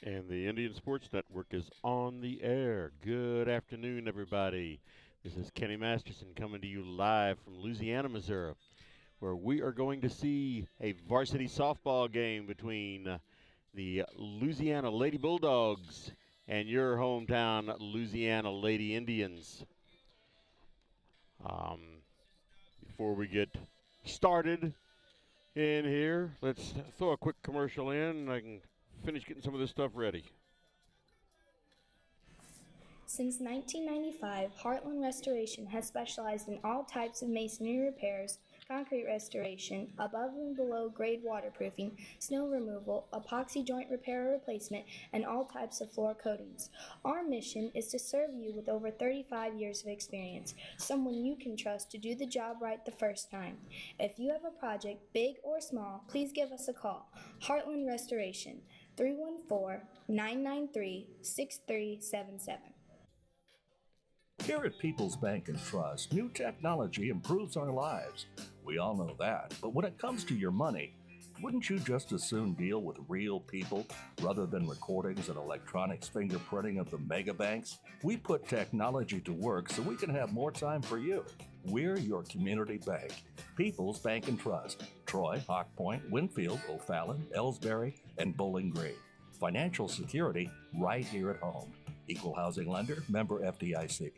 And the Indian Sports Network is on the air. Good afternoon, everybody. This is Kenny Masterson coming to you live from Louisiana, Missouri, where we are going to see a varsity softball game between the Louisiana Lady Bulldogs and your hometown Louisiana Lady Indians. Before we get started in here, let's throw a quick commercial in and I can finish getting some of this stuff ready. Since 1995, Heartland Restoration has specialized in all types of masonry repairs, concrete restoration, above and below grade waterproofing, snow removal, epoxy joint repair or replacement, and all types of floor coatings. Our mission is to serve you with over 35 years of experience, someone you can trust to do the job right the first time. If you have a project, big or small, please give us a call. Heartland Restoration, 314-993-6377. Here at People's Bank and Trust, new technology improves our lives. We all know that. But when it comes to your money, wouldn't you just as soon deal with real people rather than recordings and electronics fingerprinting of the mega banks? We put technology to work so we can have more time for you. We're your community bank. People's Bank and Trust. Troy, Hawk Point, Winfield, O'Fallon, Elsberry, and Bowling Green. Financial security right here at home. Equal housing lender, member FDIC.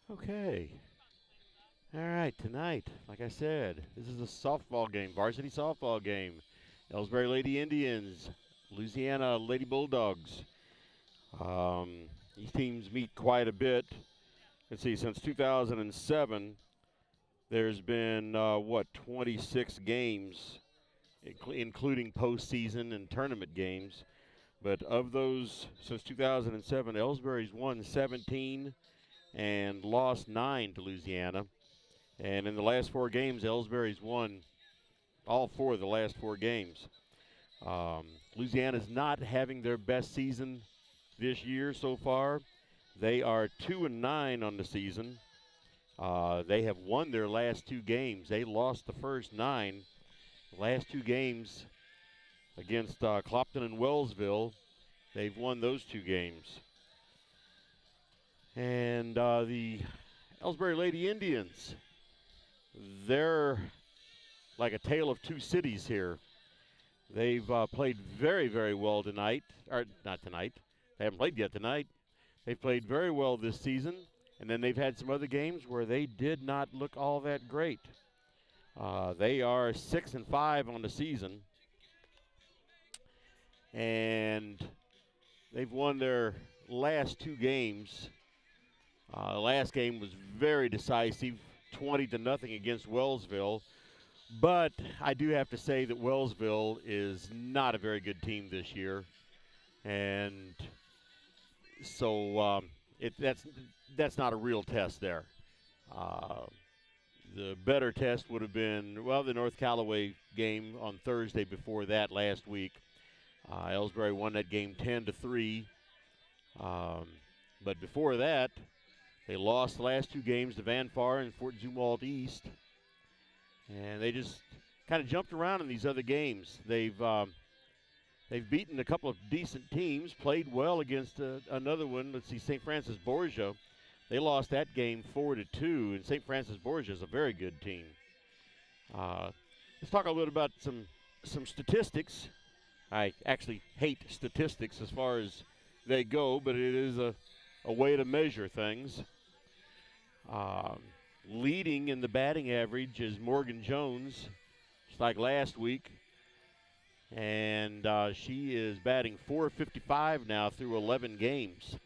Okay. All right, tonight, like I said, this is a softball game, varsity softball game. Elsberry Lady Indians, Louisiana Lady Bulldogs. These teams meet quite a bit. Let's see, since 2007, there's been, 26 games, including postseason and tournament games. But of those, since 2007, Elsberry's won 17 and lost 9 to Louisiana. And in the last 4 games, Elsberry's won all 4 of the last 4 games. Louisiana's not having their best season this year so far. They are 2-9 on the season. They have won their last 2 games. They lost the first 9. The last 2 games against Clopton and Wellsville, they've won those 2 games. And the Elsberry Lady Indians, they're like a tale of two cities here. They've played very, very well tonight. Or not tonight. They haven't played yet tonight. They've played very well this season. And then they've had some other games where they did not look all that great. They are 6-5 on the season. And they've won their last 2 games. The last game was very decisive, 20-0 against Wellsville. But I do have to say that Wellsville is not a very good team this year, and so that's not a real test there. The better test would have been, the North Callaway game on Thursday before that last week. Elsberry won that game 10-3. But before that, they lost the last 2 games to Van Far and Fort Zumwalt East. And they just kind of jumped around in these other games. They've beaten a couple of decent teams, played well against another one. Let's see, St. Francis Borgia. They lost that game 4-2, and St. Francis Borgia is a very good team. Let's talk a little bit about some statistics. I actually hate statistics as far as they go, but it is a way to measure things. Leading in the batting average is Morgan Jones, just like last week. And she is batting .455 now through 11 games.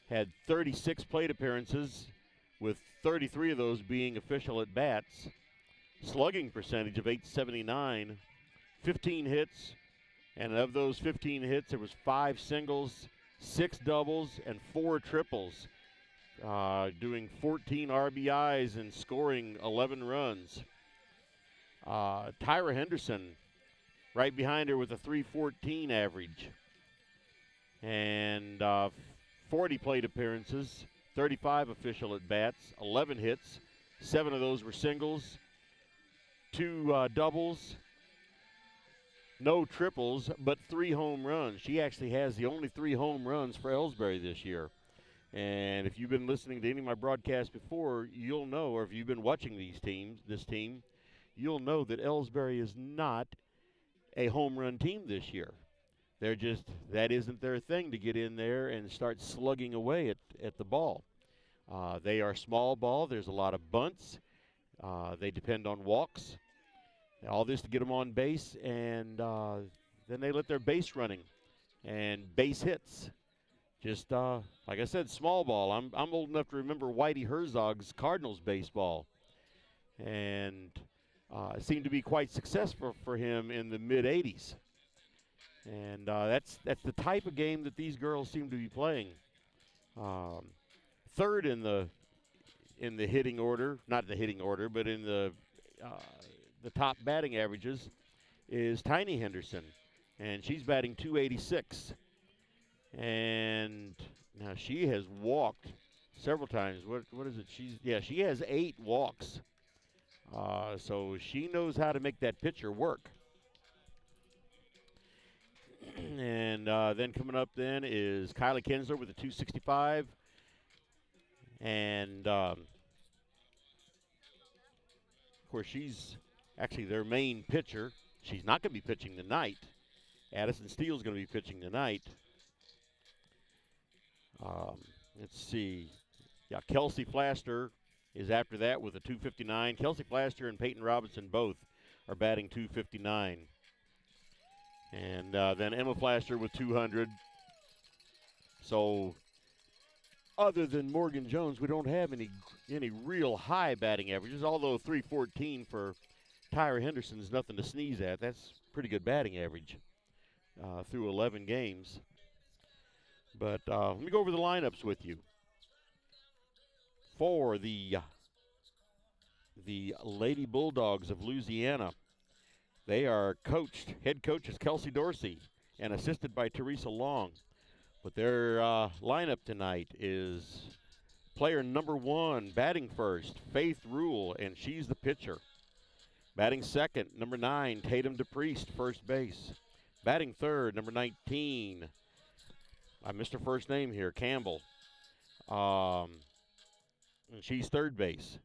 Had 36 plate appearances, with 33 of those being official at bats. Slugging percentage of .879, 15 hits, and of those 15 hits, there was 5 singles, 6 doubles, and 4 triples. Doing 14 RBIs and scoring 11 runs. Tyra Henderson right behind her with a .314 average. And 40 plate appearances, 35 official at bats, 11 hits. 7 of those were singles, 2 doubles, no triples, but 3 home runs. She actually has the only 3 home runs for Elsberry this year. And if you've been listening to any of my broadcasts before, you'll know, or if you've been watching this team, you'll know that Elsberry is not a home run team this year. They're just, that isn't their thing to get in there and start slugging away at the ball. They are small ball. There's a lot of bunts. They depend on walks. All this to get them on base, and then they let their base running and base hits. Just like I said, small ball. I'm old enough to remember Whitey Herzog's Cardinals baseball, and it seemed to be quite successful for him in the mid '80s. And that's the type of game that these girls seem to be playing. Third in the hitting order, not the hitting order, but in the top batting averages is Tiny Henderson, and she's batting .286. And now she has walked several times. What is it? She has 8 walks. So she knows how to make that pitcher work. And then coming up then is Kylie Kinsler with a .265. And of course, she's actually their main pitcher. She's not going to be pitching tonight. Addison Steele's going to be pitching tonight. Let's see. Yeah, Kelsey Flaster is after that with a .259. Kelsey Flaster and Peyton Robinson both are batting .259. And then Emma Flaster with 200. So other than Morgan Jones, we don't have any real high batting averages, although .314 for Tyra Henderson is nothing to sneeze at. That's pretty good batting average through 11 games. But let me go over the lineups with you. For the Lady Bulldogs of Louisiana, they are head coach is Kelsey Dorsey, and assisted by Teresa Long. But their lineup tonight is player number 1, batting first, Faith Rule, and she's the pitcher. Batting second, number 9, Tatum DePriest, first base. Batting third, number 19, I missed her first name here, Campbell. And she's third base.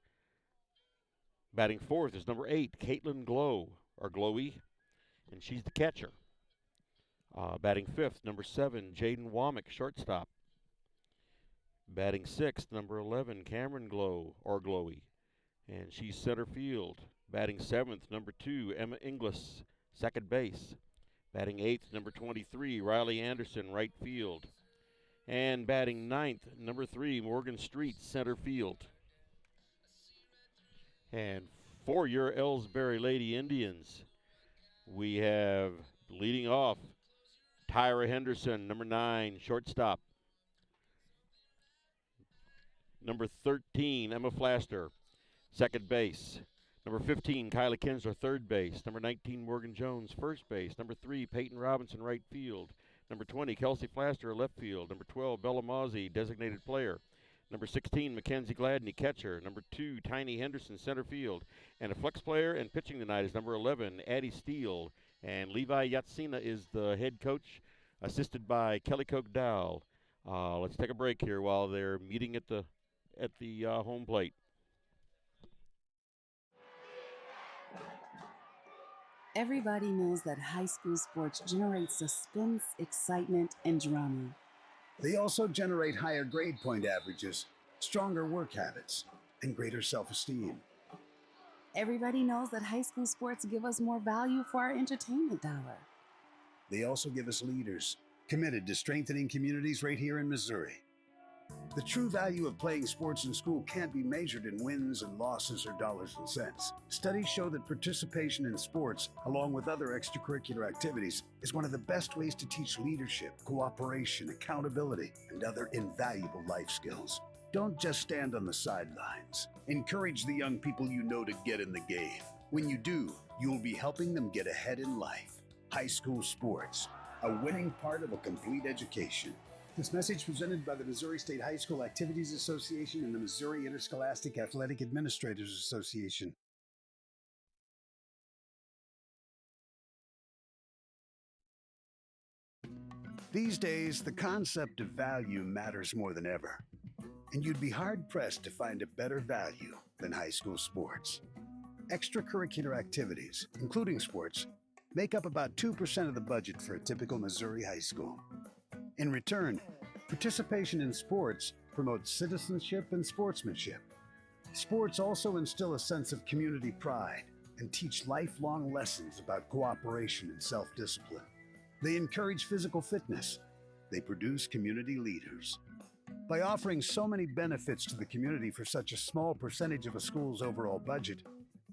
Batting fourth is number 8, Caitlin Glowy, and she's the catcher. Batting fifth, number 7, Jaden Womack, shortstop. Batting sixth, number 11, Cameron Glowy, and she's center field. Batting seventh, number 2, Emma Inglis, second base. Batting eighth, number 23, Riley Anderson, right field. And batting ninth, number 3, Morgan Street, center field. And for your Elsberry Lady Indians, we have leading off Tyra Henderson, number 9, shortstop. Number 13, Emma Flaster, second base. Number 15, Kylie Kinsler, third base. Number 19, Morgan Jones, first base. Number 3, Peyton Robinson, right field. Number 20, Kelsey Flaster, left field. Number 12, Bella Mozzie, designated player. Number 16, Mackenzie Gladney, catcher. Number 2, Tiny Henderson, center field. And a flex player and pitching tonight is number 11, Addie Steele. And Levi Yatsina is the head coach, assisted by Kelly Coke Dowell. Let's take a break here while they're meeting at the home plate. Everybody knows that high school sports generate suspense, excitement, and drama. They also generate higher grade point averages, stronger work habits, and greater self-esteem. Everybody knows that high school sports give us more value for our entertainment dollar. They also give us leaders committed to strengthening communities right here in Missouri. The true value of playing sports in school can't be measured in wins and losses or dollars and cents. Studies show that participation in sports, along with other extracurricular activities, is one of the best ways to teach leadership, cooperation, accountability, and other invaluable life skills. Don't just stand on the sidelines. Encourage the young people you know to get in the game. When you do, you'll be helping them get ahead in life. High school sports, a winning part of a complete education. This message presented by the Missouri State High School Activities Association and the Missouri Interscholastic Athletic Administrators Association. These days, the concept of value matters more than ever, and you'd be hard-pressed to find a better value than high school sports. Extracurricular activities, including sports, make up about 2% of the budget for a typical Missouri high school. In return, participation in sports promotes citizenship and sportsmanship. Sports also instill a sense of community pride and teach lifelong lessons about cooperation and self-discipline. They encourage physical fitness. They produce community leaders. By offering so many benefits to the community for such a small percentage of a school's overall budget,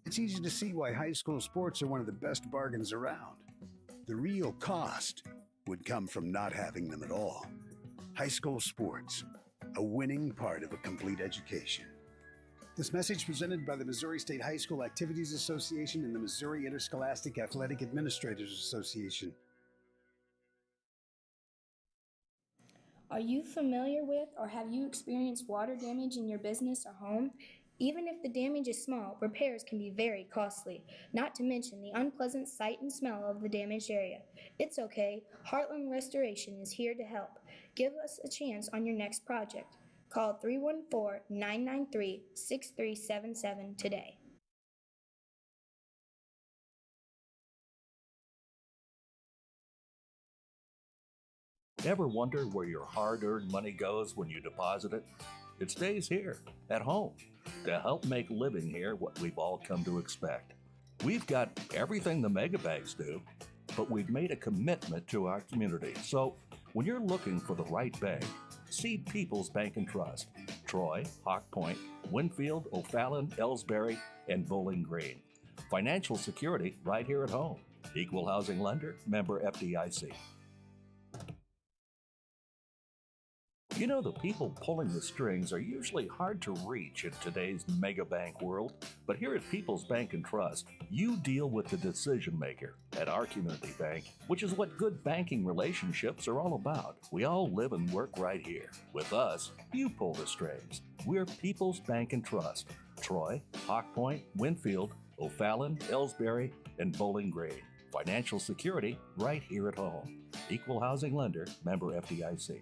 it's easy to see why high school sports are one of the best bargains around. The real cost would come from not having them at all. High school sports, a winning part of a complete education. This message presented by the Missouri State High School Activities Association and the Missouri Interscholastic Athletic Administrators Association. Are you familiar with or have you experienced water damage in your business or home? Even if the damage is small, repairs can be very costly, not to mention the unpleasant sight and smell of the damaged area. It's okay. Heartland Restoration is here to help. Give us a chance on your next project. Call 314-993-6377 today. Ever wonder where your hard-earned money goes when you deposit it? It stays here, at home, to help make living here what we've all come to expect. We've got everything the mega banks do, but we've made a commitment to our community. So when you're looking for the right bank, see People's Bank and Trust, Troy, Hawk Point, Winfield, O'Fallon, Elsberry, and Bowling Green. Financial security right here at home. Equal housing lender, member FDIC. You know, the people pulling the strings are usually hard to reach in today's mega bank world, but here at People's Bank and Trust, you deal with the decision maker at our community bank, which is what good banking relationships are all about. We all live and work right here. With us, you pull the strings. We're People's Bank and Trust, Troy, Hawk Point, Winfield, O'Fallon, Elsberry, and Bowling Green. Financial security right here at home. Equal housing lender, member FDIC.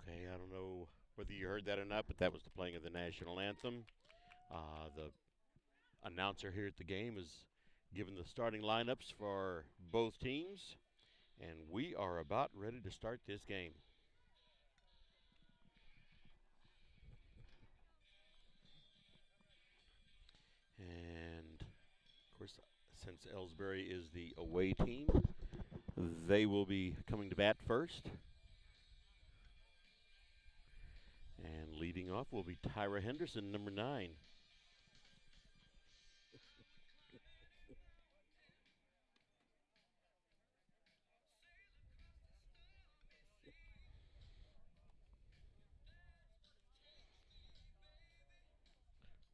Okay, I don't know whether you heard that or not, but that was the playing of the national anthem. The announcer here at the game is giving the starting lineups for both teams, and we are about ready to start this game. And of course, since Elsberry is the away team, they will be coming to bat first. And leading off will be Tyra Henderson, number 9.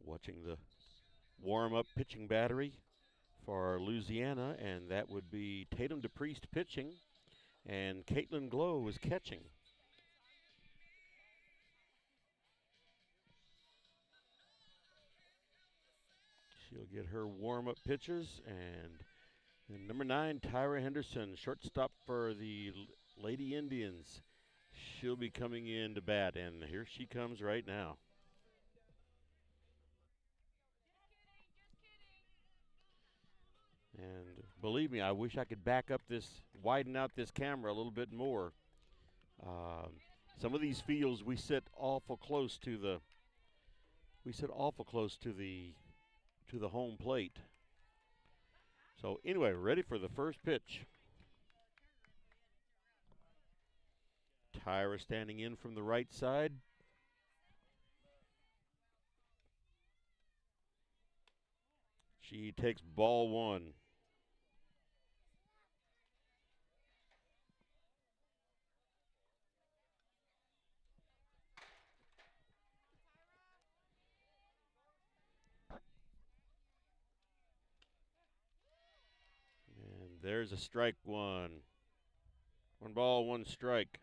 Watching the warm-up pitching battery for Louisiana, and that would be Tatum DePriest pitching, and Caitlin Glow is catching. She'll get her warm-up pitches, and And number 9, Tyra Henderson, shortstop for the Lady Indians. She'll be coming in to bat, and here she comes right now. And believe me, I wish I could back up this, widen out this camera a little bit more. Some of these fields we sit awful close to the home plate. So anyway, ready for the first pitch. Tyra standing in from the right side. She takes ball 1. And there's a strike 1. 1 ball, 1 strike.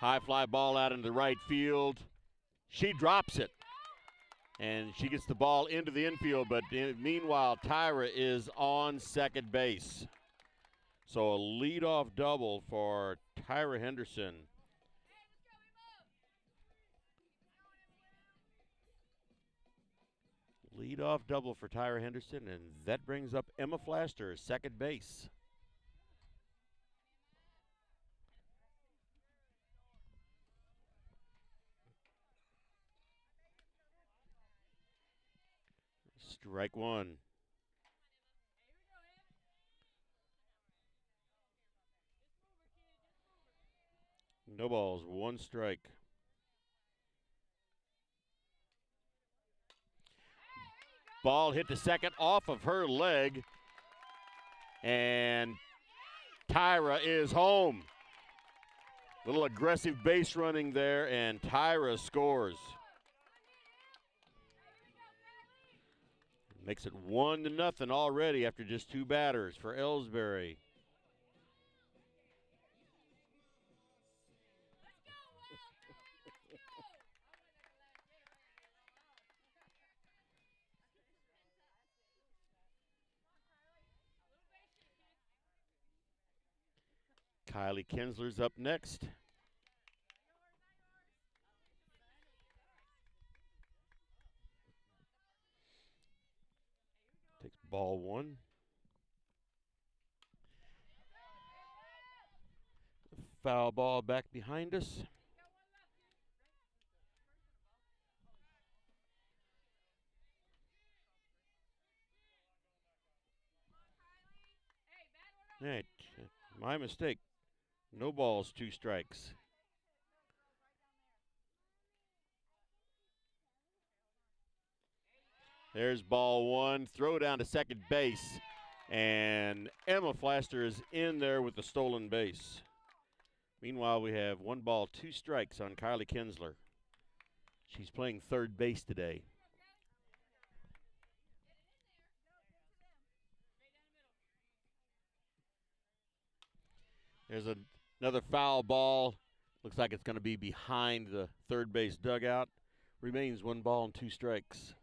High fly ball out into the right field. She drops it. And she gets the ball into the infield, but meanwhile, Tyra is on second base. So a leadoff double for Tyra Henderson. Leadoff double for Tyra Henderson, and that brings up Emma Flaster, second base. Strike 1. No balls, 1 strike. Ball hit to second off of her leg, and Tyra is home. Little aggressive base running there, and Tyra scores. Makes it 1-0 already after just 2 batters for Elsberry. Kylie Kinsler's up next. Takes ball 1. Foul ball back behind us. Hey, my mistake. No balls, 2 strikes. There's ball 1. Throw down to second base. And Emma Flaster is in there with the stolen base. Meanwhile, we have 1 ball, 2 strikes on Kylie Kinsler. She's playing third base today. There's another foul ball. Looks like it's going to be behind the third base dugout. Remains 1 ball and 2 strikes.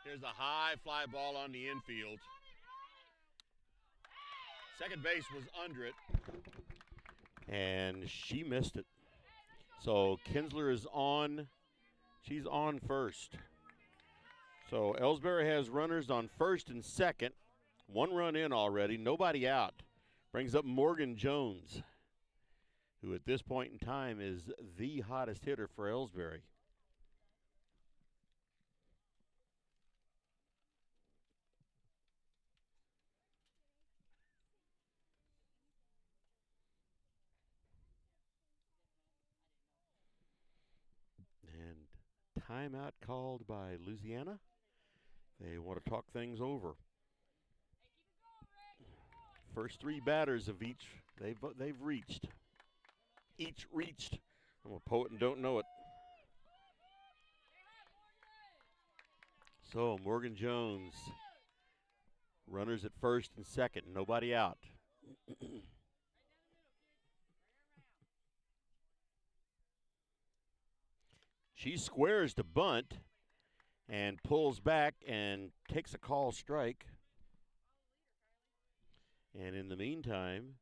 Here's a high fly ball on the infield. Second base was under it, and she missed it. So Kinsler is on. She's on first. So Elsberry has runners on first and second. 1 run in already, nobody out. Brings up Morgan Jones, who at this point in time is the hottest hitter for Elsberry. And timeout called by Louisiana. They want to talk things over. First three batters of each, they've reached. Each reached. I'm a poet and don't know it. So Morgan Jones, runners at first and second, nobody out. She squares to bunt and pulls back and takes a call strike. And in the meantime,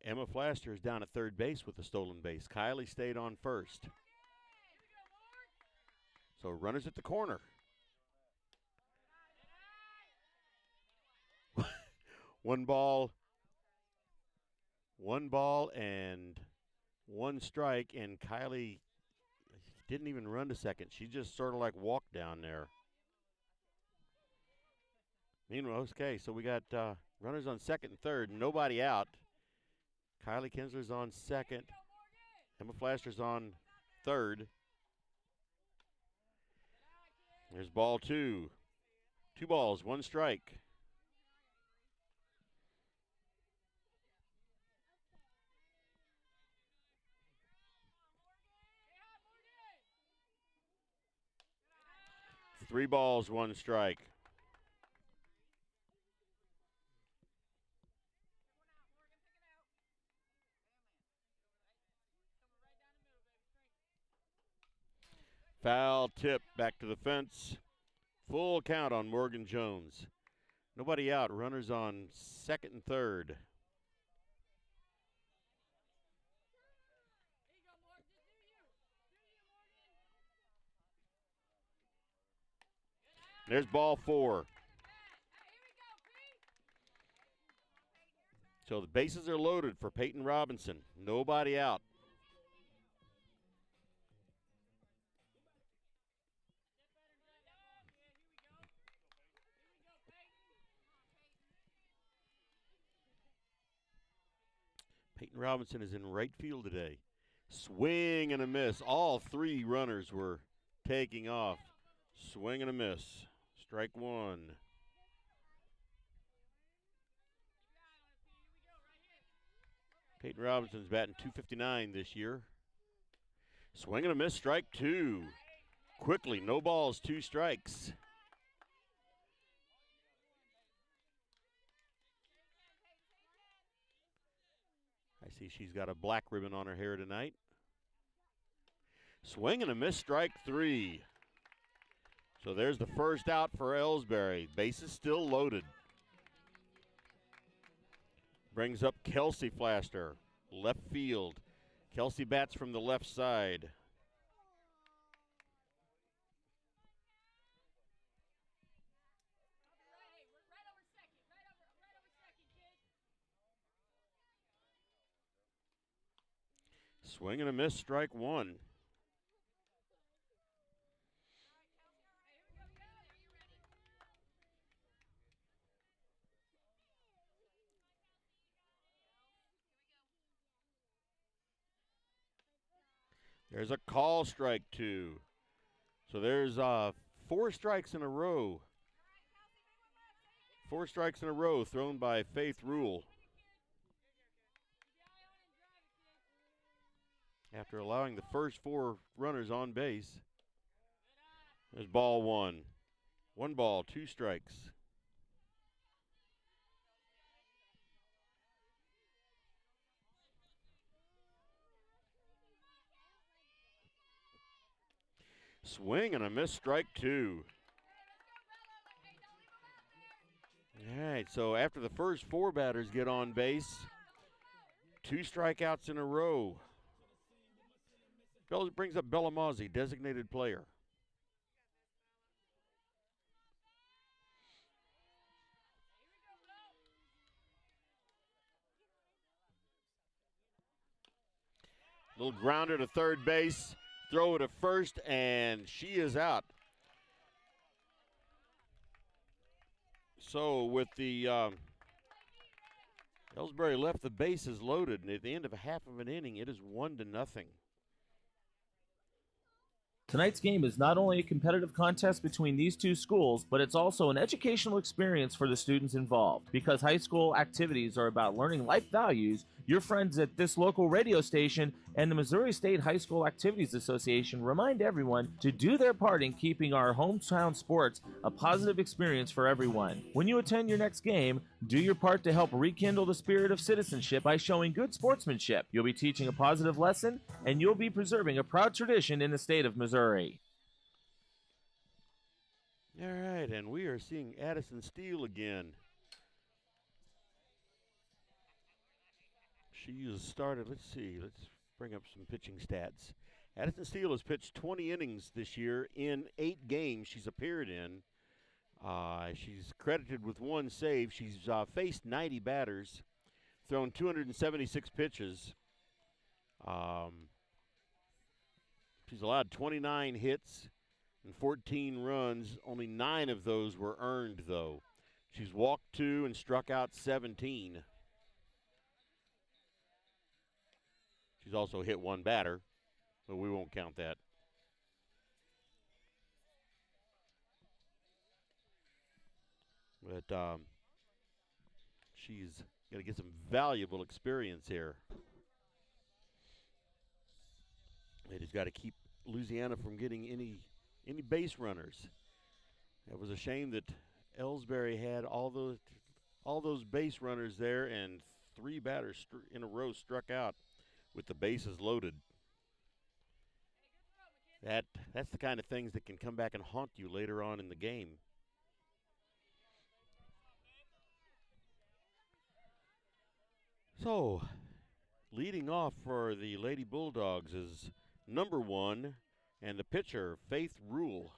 Emma Flaster is down at third base with a stolen base. Kylie stayed on first. So runners at the corner. One ball and one strike, and Kylie didn't even run to second. She just sort of like walked down there. Meanwhile, okay, so we got runners on second and third, nobody out. Kylie Kinsler's on second. Emma Flaster's on third. There's ball two. 2 balls, 1 strike. Three balls, 1 strike. Foul tip back to the fence. Full count on Morgan Jones. Nobody out. Runners on second and third. There's ball 4. So the bases are loaded for Peyton Robinson. Nobody out. Peyton Robinson is in right field today. Swing and a miss. All 3 runners were taking off. Swing and a miss. Strike 1. Peyton Robinson's batting .259 this year. Swing and a miss. Strike 2. Quickly, no balls, 2 strikes. I see she's got a black ribbon on her hair tonight. Swing and a miss, strike 3. So there's the first out for Elsberry. Bases still loaded. Brings up Kelsey Flaster, left field. Kelsey bats from the left side. Swing and a miss, strike 1. There's a call, strike 2. So there's 4 strikes in a row. 4 strikes in a row thrown by Faith Rule. After allowing the first 4 runners on base. There's ball 1. 1 ball, 2 strikes. Swing and a miss, strike 2. All right, so after the first 4 batters get on base, 2 strikeouts in a row. Brings up Bellamazzi, designated player. Little grounder to third base, throw to first, and she is out. So with the Elsberry left the bases loaded, and at the end of a half of an inning, it is 1-0. Tonight's game is not only a competitive contest between these two schools, but it's also an educational experience for the students involved. Because high school activities are about learning life values, your friends at this local radio station and the Missouri State High School Activities Association remind everyone to do their part in keeping our hometown sports a positive experience for everyone. When you attend your next game, do your part to help rekindle the spirit of citizenship by showing good sportsmanship. You'll be teaching a positive lesson, and you'll be preserving a proud tradition in the state of Missouri. All right, and we are seeing Addison Steele again. She has started, let's bring up some pitching stats. Addison Steele has pitched 20 innings this year in 8 games she's appeared in. She's credited with 1 save. She's faced 90 batters, thrown 276 pitches. She's allowed 29 hits and 14 runs. Only 9 of those were earned, though. She's walked 2 and struck out 17. She's also hit 1 batter, but we won't count that. But she's going to get some valuable experience here. They just got to keep Louisiana from getting any base runners. It was a shame that Elsberry had all those base runners there, and 3 batters in a row struck out with the bases loaded. That's the kind of things that can come back and haunt you later on in the game. So, leading off for the Lady Bulldogs is number 1 and the pitcher, Faith Rule.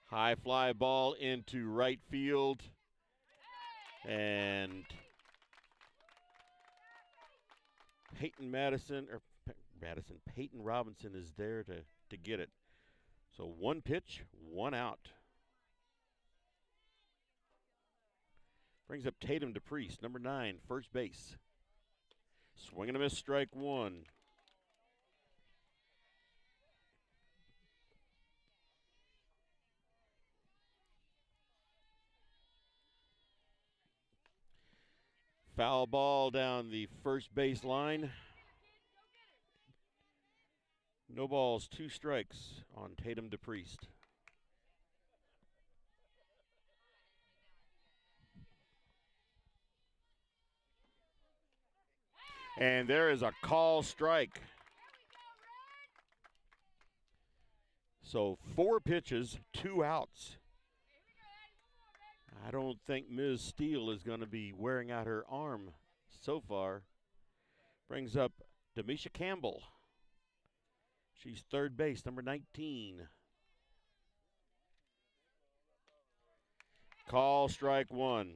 High fly ball into right field. And Peyton Robinson is there to get it. So 1 pitch, 1 out. Brings up Tatum DePriest, number 9, first base. Swing and a miss, strike 1. Foul ball down the first base line. No balls, 2 strikes on Tatum DePriest. And there is a call strike. So 4 pitches, 2 outs. I don't think Ms. Steele is going to be wearing out her arm so far. Brings up Demisha Campbell. She's third base, number 19. Call strike 1.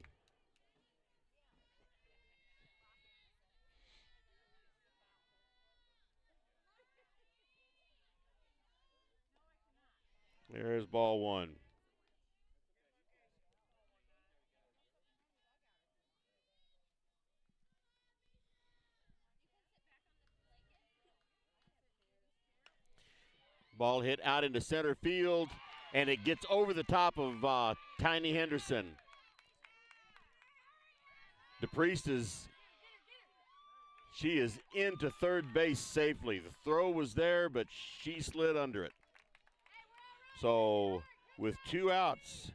There's ball 1. Ball hit out into center field, and it gets over the top of Tiny Henderson. DePriest she is into third base safely. The throw was there, but she slid under it. So with 2 outs,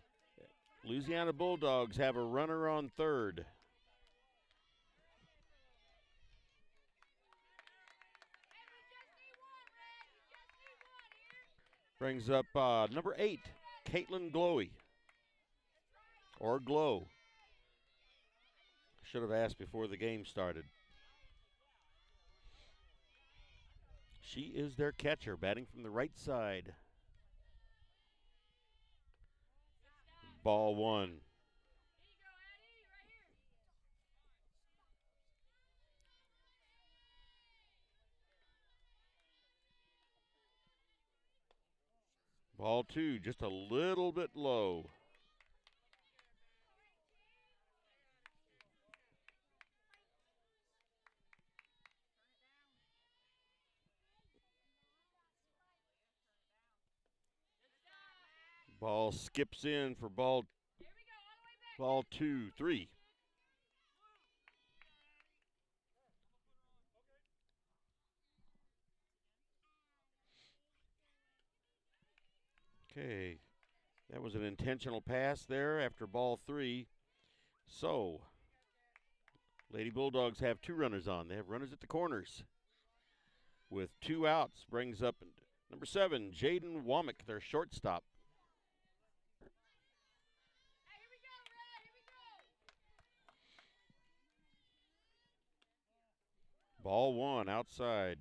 Louisiana Bulldogs have a runner on third. Brings up number 8, Caitlin Glowy. Or Glow. Should have asked before the game started. She is their catcher, batting from the right side. Ball 1. Ball 2, just a little bit low. Ball skips in for ball 2-3. Okay, that was an intentional pass there after ball 3. So, Lady Bulldogs have 2 runners on. They have runners at the corners. With 2 outs, brings up number 7, Jaden Womack, their shortstop. Ball 1 outside.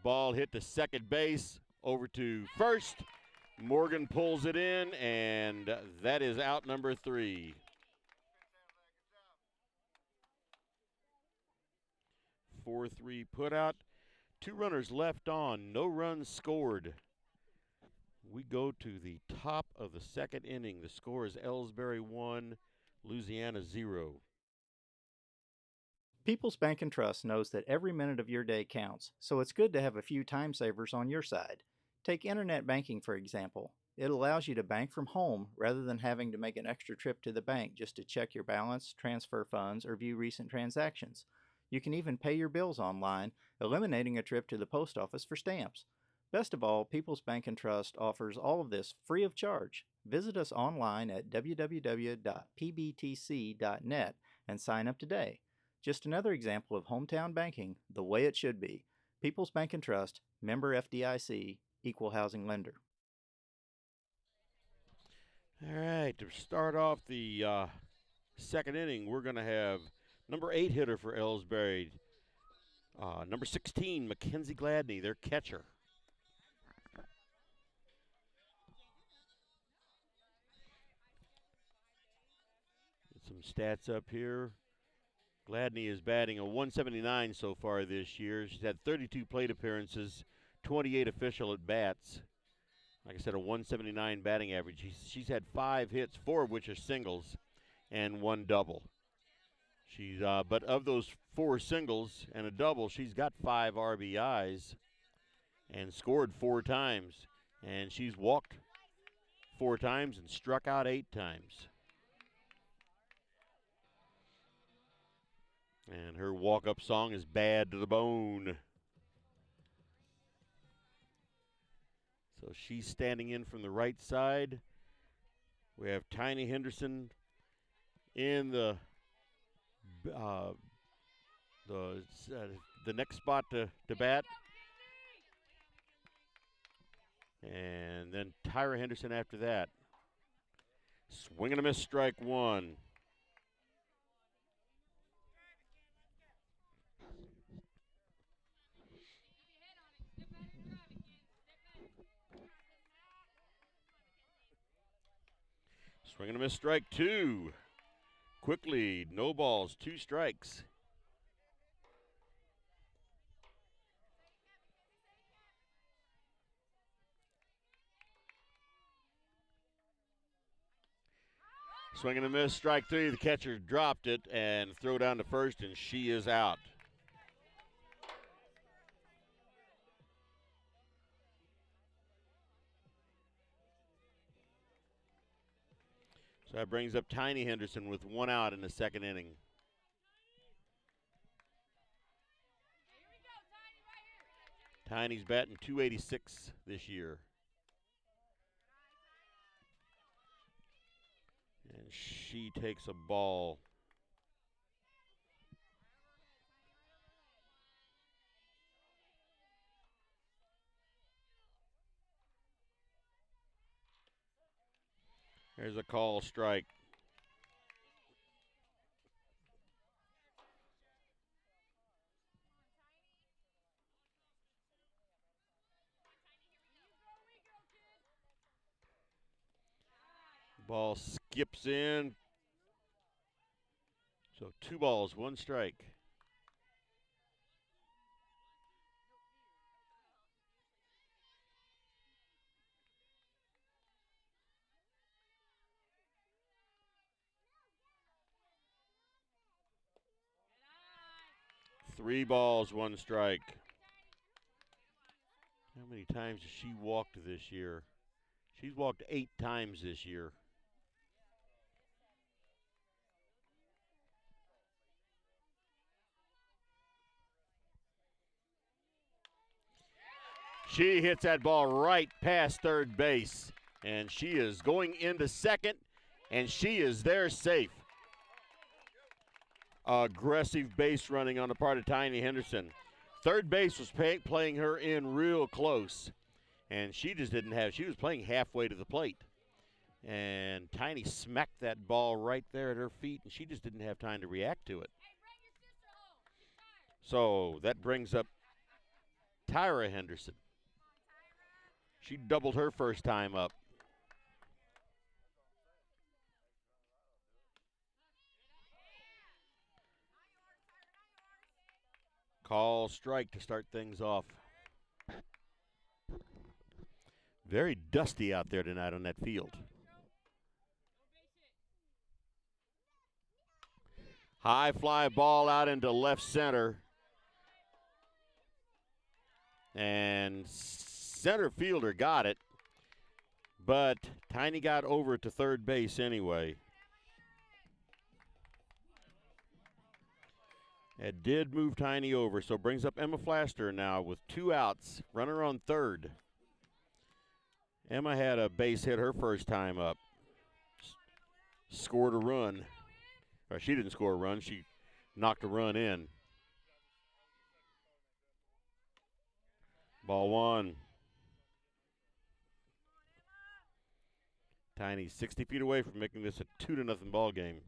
Ball hit to second base, over to first. Morgan pulls it in, and that is out number 3. 4-3 put out. 2 runners left on, no runs scored. We go to the top of the second inning. The score is Elsberry 1, Louisiana 0. People's Bank and Trust knows that every minute of your day counts, so it's good to have a few time savers on your side. Take internet banking, for example. It allows you to bank from home rather than having to make an extra trip to the bank just to check your balance, transfer funds, or view recent transactions. You can even pay your bills online, eliminating a trip to the post office for stamps. Best of all, People's Bank and Trust offers all of this free of charge. Visit us online at www.pbtc.net and sign up today. Just another example of hometown banking the way it should be. People's Bank and Trust, member FDIC, equal housing lender. All right, to start off the second inning, we're going to have number 8 hitter for Elsberry, number 16, Mackenzie Gladney, their catcher. Get some stats up here. Gladney is batting a 179 so far this year. She's had 32 plate appearances, 28 official at bats. Like I said, a 179 batting average. She's had 5 hits, 4 of which are singles, and 1 double. But of those 4 singles and a double, she's got 5 RBIs and scored 4 times. And she's walked 4 times and struck out 8 times. And her walk-up song is Bad to the Bone. So she's standing in from the right side. We have Tiny Henderson in the next spot to bat. And then Tyra Henderson after that. Swing and a miss, strike 1. Swing and a miss, strike 2. Quickly, no balls, 2 strikes. Swing and a miss, strike 3. The catcher dropped it and throw down to first, and she is out. So that brings up Tiny Henderson with 1 out in the second inning. Tiny's batting .286 this year. And she takes a ball. There's a call, strike. Ball skips in. So 2 balls, 1 strike. 3 balls, 1 strike. How many times has she walked this year? She's walked 8 times this year. She hits that ball right past third base, and she is going into second, and she is there safe. Aggressive base running on the part of Tiny Henderson. Third base was playing her in real close, and she just didn't have, she was playing halfway to the plate. And Tiny smacked that ball right there at her feet, and she just didn't have time to react to it. So that brings up Tyra Henderson. She doubled her first time up. Call strike to start things off. Very dusty out there tonight on that field. High fly ball out into left center. And center fielder got it. But Tiny got over to third base anyway. It did move Tiny over, so brings up Emma Flaster now with 2 outs. Runner on third. Emma had a base hit her first time up. Scored a run. Or she didn't score a run. She knocked a run in. Ball 1. Tiny 60 feet away from making this a 2-0 ball game.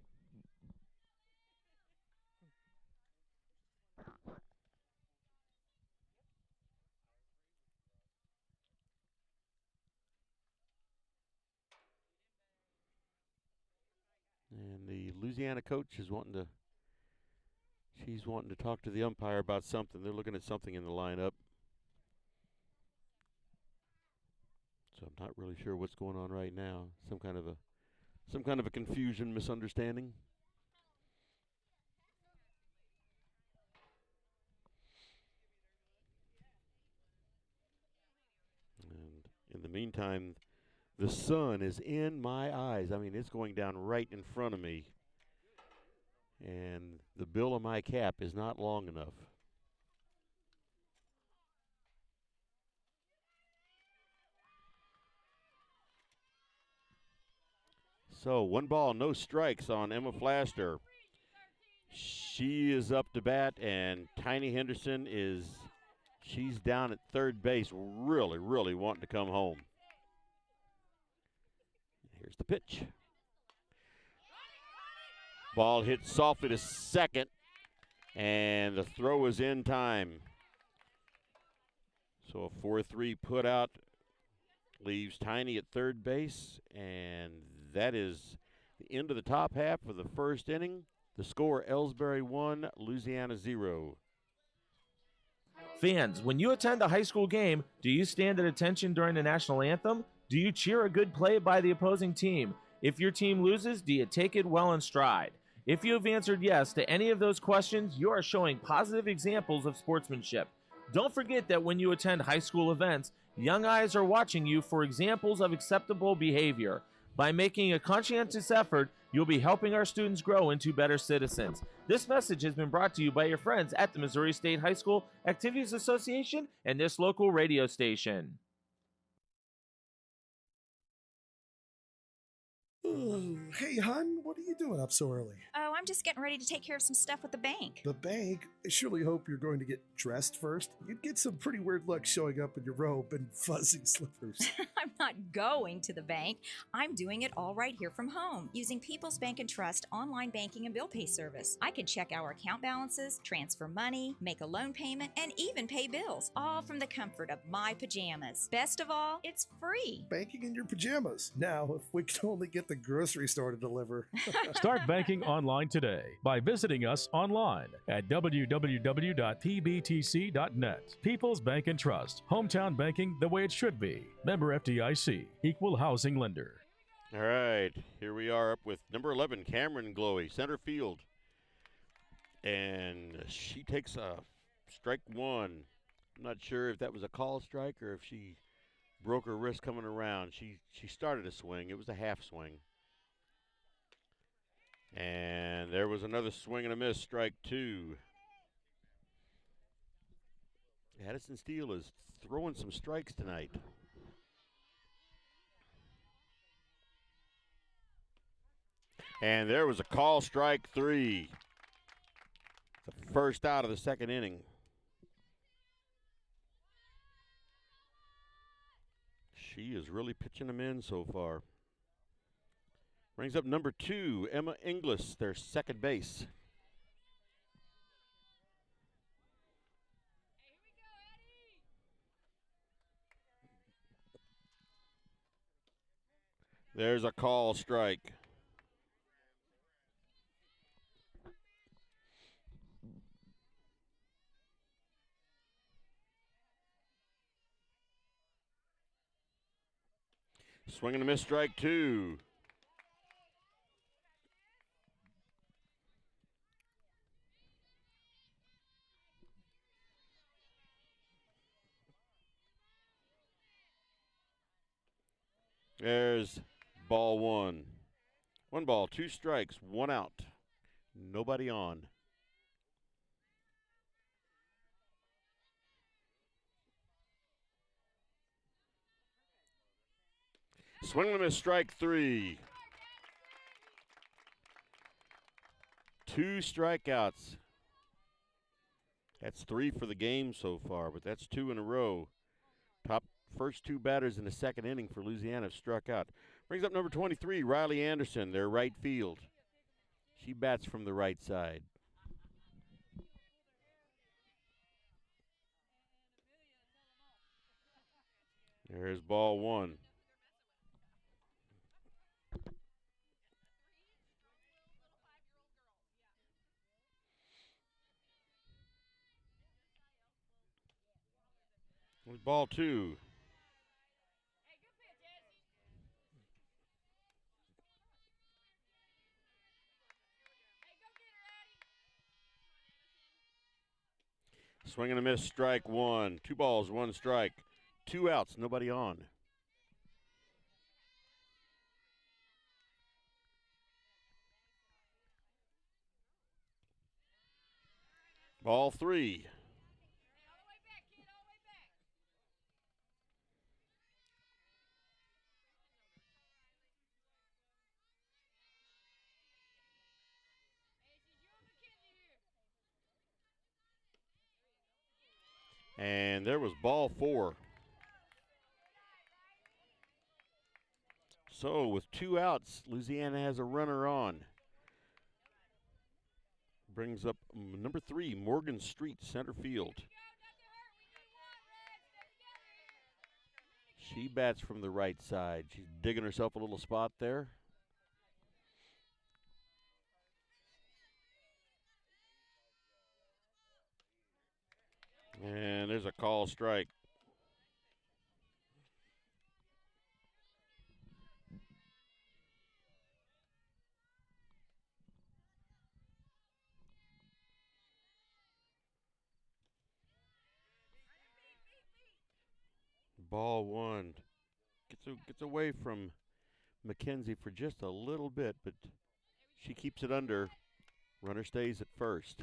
And the Louisiana coach is she's wanting to talk to the umpire about something. They're looking at something in the lineup. So I'm not really sure what's going on right now. Some kind of a confusion, misunderstanding. And in the meantime, the sun is in my eyes. I mean, it's going down right in front of me. And the bill of my cap is not long enough. So 1 ball, no strikes on Emma Flaster. She is up to bat, and Tiny Henderson she's down at third base, really, really wanting to come home. Here's the pitch. Ball hit softly to second, and the throw is in time. So a 4-3 put out leaves Tiny at third base, and that is the end of the top half of the first inning. The score, Elsberry 1, Louisiana 0. Fans, when you attend a high school game, do you stand at attention during the national anthem? Do you cheer a good play by the opposing team? If your team loses, do you take it well in stride? If you have answered yes to any of those questions, you are showing positive examples of sportsmanship. Don't forget that when you attend high school events, young eyes are watching you for examples of acceptable behavior. By making a conscientious effort, you'll be helping our students grow into better citizens. This message has been brought to you by your friends at the Missouri State High School Activities Association and this local radio station. Hey, hon, what are you doing up so early? Oh, I'm just getting ready to take care of some stuff with the bank. The bank? I surely hope you're going to get dressed first. You'd get some pretty weird looks showing up in your robe and fuzzy slippers. I'm not going to the bank. I'm doing it all right here from home using People's Bank and Trust online banking and bill pay service. I can check our account balances, transfer money, make a loan payment, and even pay bills, all from the comfort of my pajamas. Best of all, it's free. Banking in your pajamas. Now, if we could only get the grocery store to deliver. Start banking online today by visiting us online at www.pbtc.net. People's Bank and Trust. Hometown banking the way it should be. Member FDIC. Equal housing lender. All right, here we are up with number 11, Cameron Glowy, center field. And she takes a strike one. I'm not sure if that was a call strike or if she broke her wrist coming around. She started a swing. It was a half swing. And there was another swing and a miss, strike two. Addison Steele is throwing some strikes tonight. And there was a call, strike three. The first out of the second inning. She is really pitching them in so far. Brings up number 2, Emma Inglis, their second base. There's a call, strike. Swing and a miss, strike two. There's ball one. 1 ball, 2 strikes, 1 out. Nobody on. Swing and a miss, strike three. 2 strikeouts. That's 3 for the game so far, but that's 2 in a row. First 2 batters in the second inning for Louisiana have struck out. Brings up number 23, Riley Anderson, their right field. She bats from the right side. There's ball one. There's ball two. Swing and a miss, strike one. 2 balls, 1 strike. 2 outs, nobody on. Ball 3. And there was ball 4. So with 2 outs, Louisiana has a runner on. Brings up number 3, Morgan Street, center field. She bats from the right side. She's digging herself a little spot there. And there's a call, strike. Ball 1. Gets away from McKenzie for just a little bit, but she keeps it under. Runner stays at first.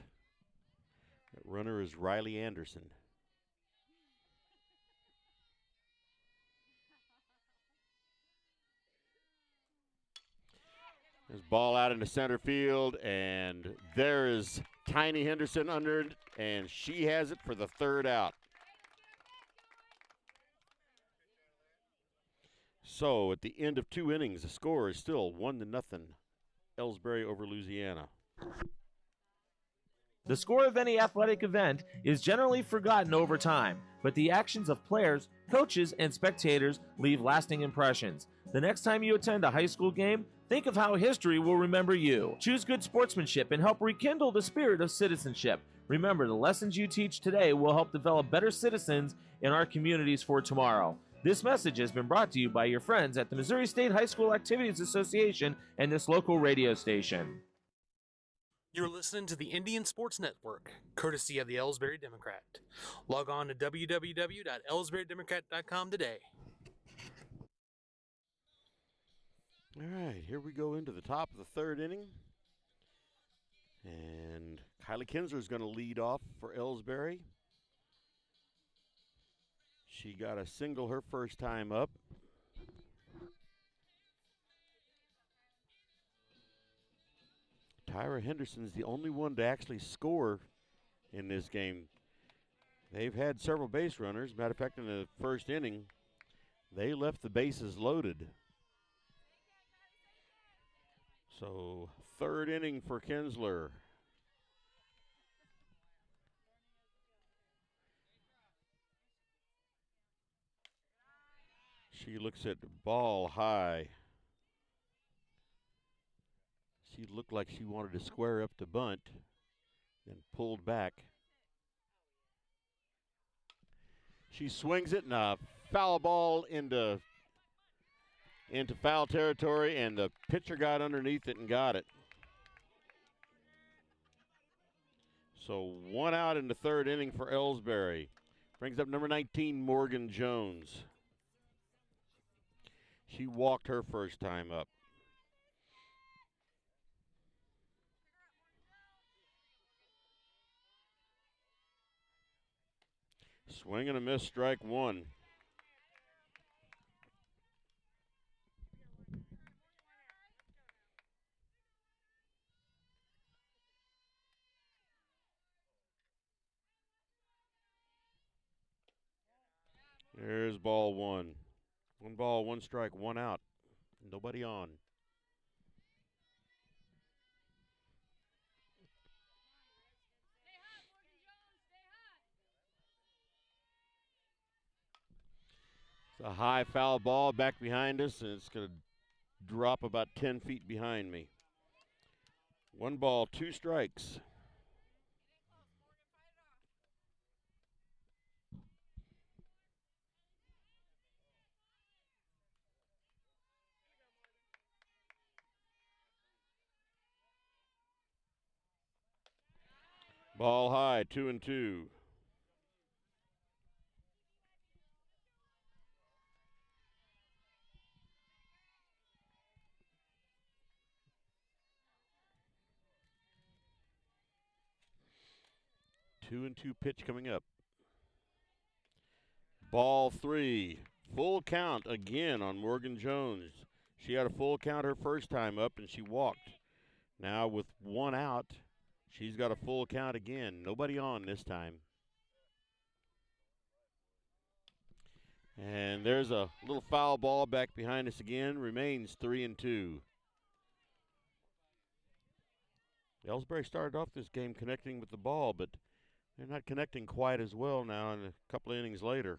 That runner is Riley Anderson. There's ball out into center field, and there is Tiny Henderson under it, and she has it for the 3rd out. So at the end of 2 innings, the score is still 1-0, Elsberry over Louisiana. The score of any athletic event is generally forgotten over time, but the actions of players, coaches, and spectators leave lasting impressions. The next time you attend a high school game, think of how history will remember you. Choose good sportsmanship and help rekindle the spirit of citizenship. Remember, the lessons you teach today will help develop better citizens in our communities for tomorrow. This message has been brought to you by your friends at the Missouri State High School Activities Association and this local radio station. You're listening to the Indian Sports Network, courtesy of the Elsberry Democrat. Log on to www.elsberrydemocrat.com today. All right, here we go into the top of the third inning. And Kylie Kinsler is going to lead off for Elsberry. She got a single her first time up. Tyra Henderson's the only one to actually score in this game. They've had several base runners. Matter of fact, in the first inning, they left the bases loaded. So, third inning for Kinsler. She looks at ball high. She looked like she wanted to square up the bunt, then pulled back. She swings it, and a foul ball into foul territory, and the pitcher got underneath it and got it. So 1 out in the third inning for Elsberry. Brings up number 19, Morgan Jones. She walked her first time up. Swing and a miss, strike one. There's ball one. 1 ball, 1 strike, 1 out. Nobody on. It's a high foul ball back behind us, and it's going to drop about 10 feet behind me. 1 ball, 2 strikes. Ball high, 2-2. Two and two pitch coming up. Ball 3. Full count again on Morgan Jones. She had a full count her first time up, and she walked. Now with 1 out, she's got a full count again. Nobody on this time. And there's a little foul ball back behind us again. Remains 3-2. Elsberry started off this game connecting with the ball, but they're not connecting quite as well now in a couple of innings later.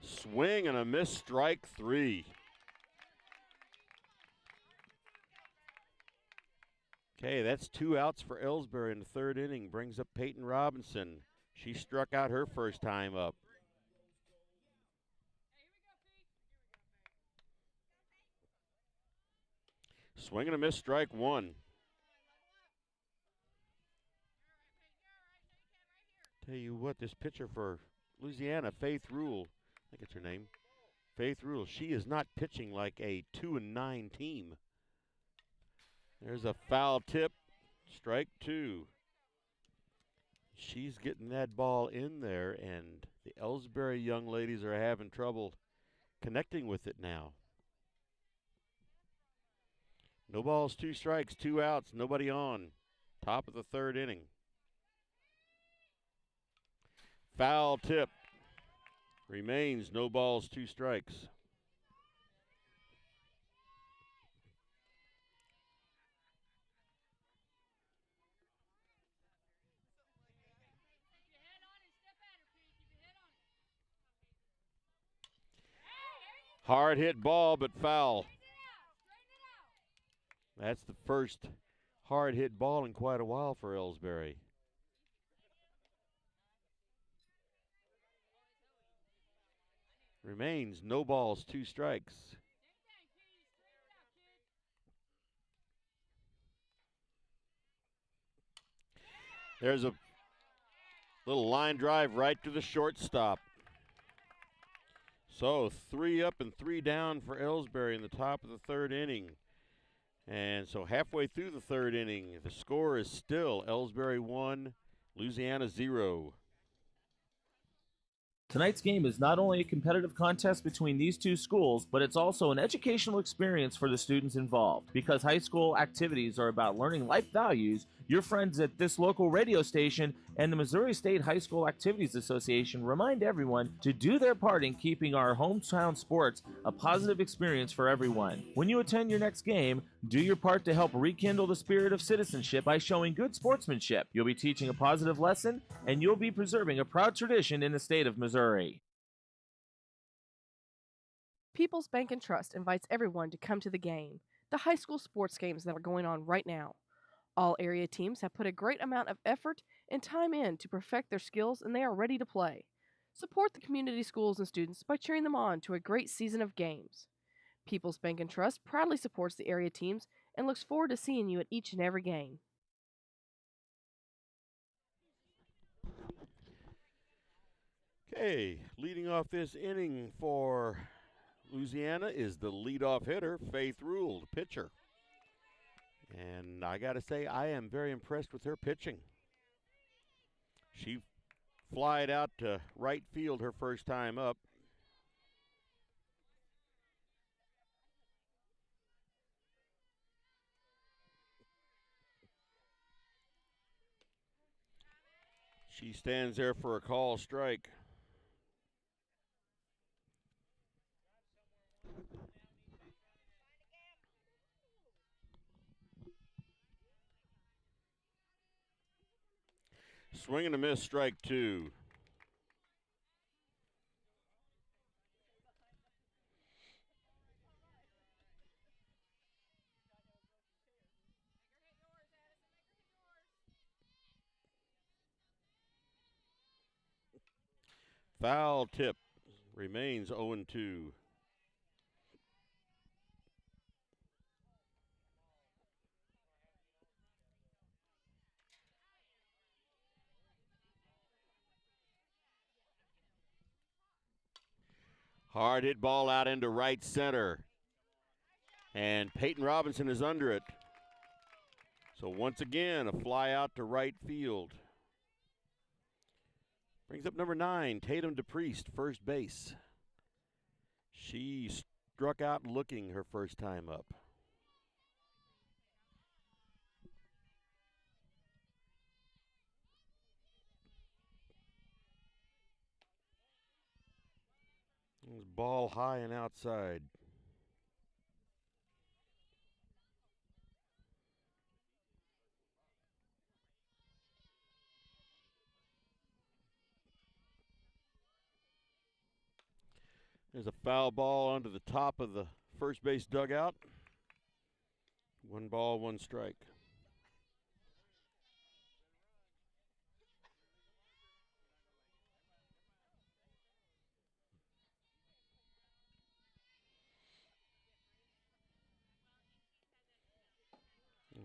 Swing and a miss, strike 3. Okay, that's 2 outs for Elsberry in the third inning. Brings up Peyton Robinson. She struck out her first time up. Swing and a miss, strike 1. Tell you what, this pitcher for Louisiana, Faith Rule, I think it's her name, Faith Rule, she is not pitching like a 2-9 team. There's a foul tip, strike 2. She's getting that ball in there, and the Elsberry young ladies are having trouble connecting with it now. No balls, 2 strikes, 2 outs, nobody on. Top of the third inning. Foul tip. Remains no balls, 2 strikes. Hard hit ball, but foul. That's the first hard hit ball in quite a while for Elsberry. Remains no balls, 2 strikes. There's a little line drive right to the shortstop. So 3 up and 3 down for Elsberry in the top of the 3rd inning. And so halfway through the 3rd inning, the score is still Elsberry 1, Louisiana 0. Tonight's game is not only a competitive contest between these two schools, but it's also an educational experience for the students involved. Because high school activities are about learning life values, your friends at this local radio station and the Missouri State High School Activities Association remind everyone to do their part in keeping our hometown sports a positive experience for everyone. When you attend your next game, do your part to help rekindle the spirit of citizenship by showing good sportsmanship. You'll be teaching a positive lesson, and you'll be preserving a proud tradition in the state of Missouri. People's Bank and Trust invites everyone to come to the game, the high school sports games that are going on right now. All area teams have put a great amount of effort and time in to perfect their skills, and they are ready to play. Support the community schools and students by cheering them on to a great season of games. People's Bank and Trust proudly supports the area teams and looks forward to seeing you at each and every game. Okay, leading off this inning for Louisiana is the leadoff hitter, Faith Rule, the pitcher. And I got to say, I am very impressed with her pitching. She flied out to right field her first time up. She stands there for a call strike. Swing and a miss, strike 2. Foul tip, remains 0-2. Hard hit ball out into right center. And Peyton Robinson is under it. So once again, a fly out to right field. Brings up number 9, Tatum DePriest, first base. She struck out looking her first time up. This ball high and outside. There's a foul ball onto the top of the first base dugout. 1 ball, 1 strike.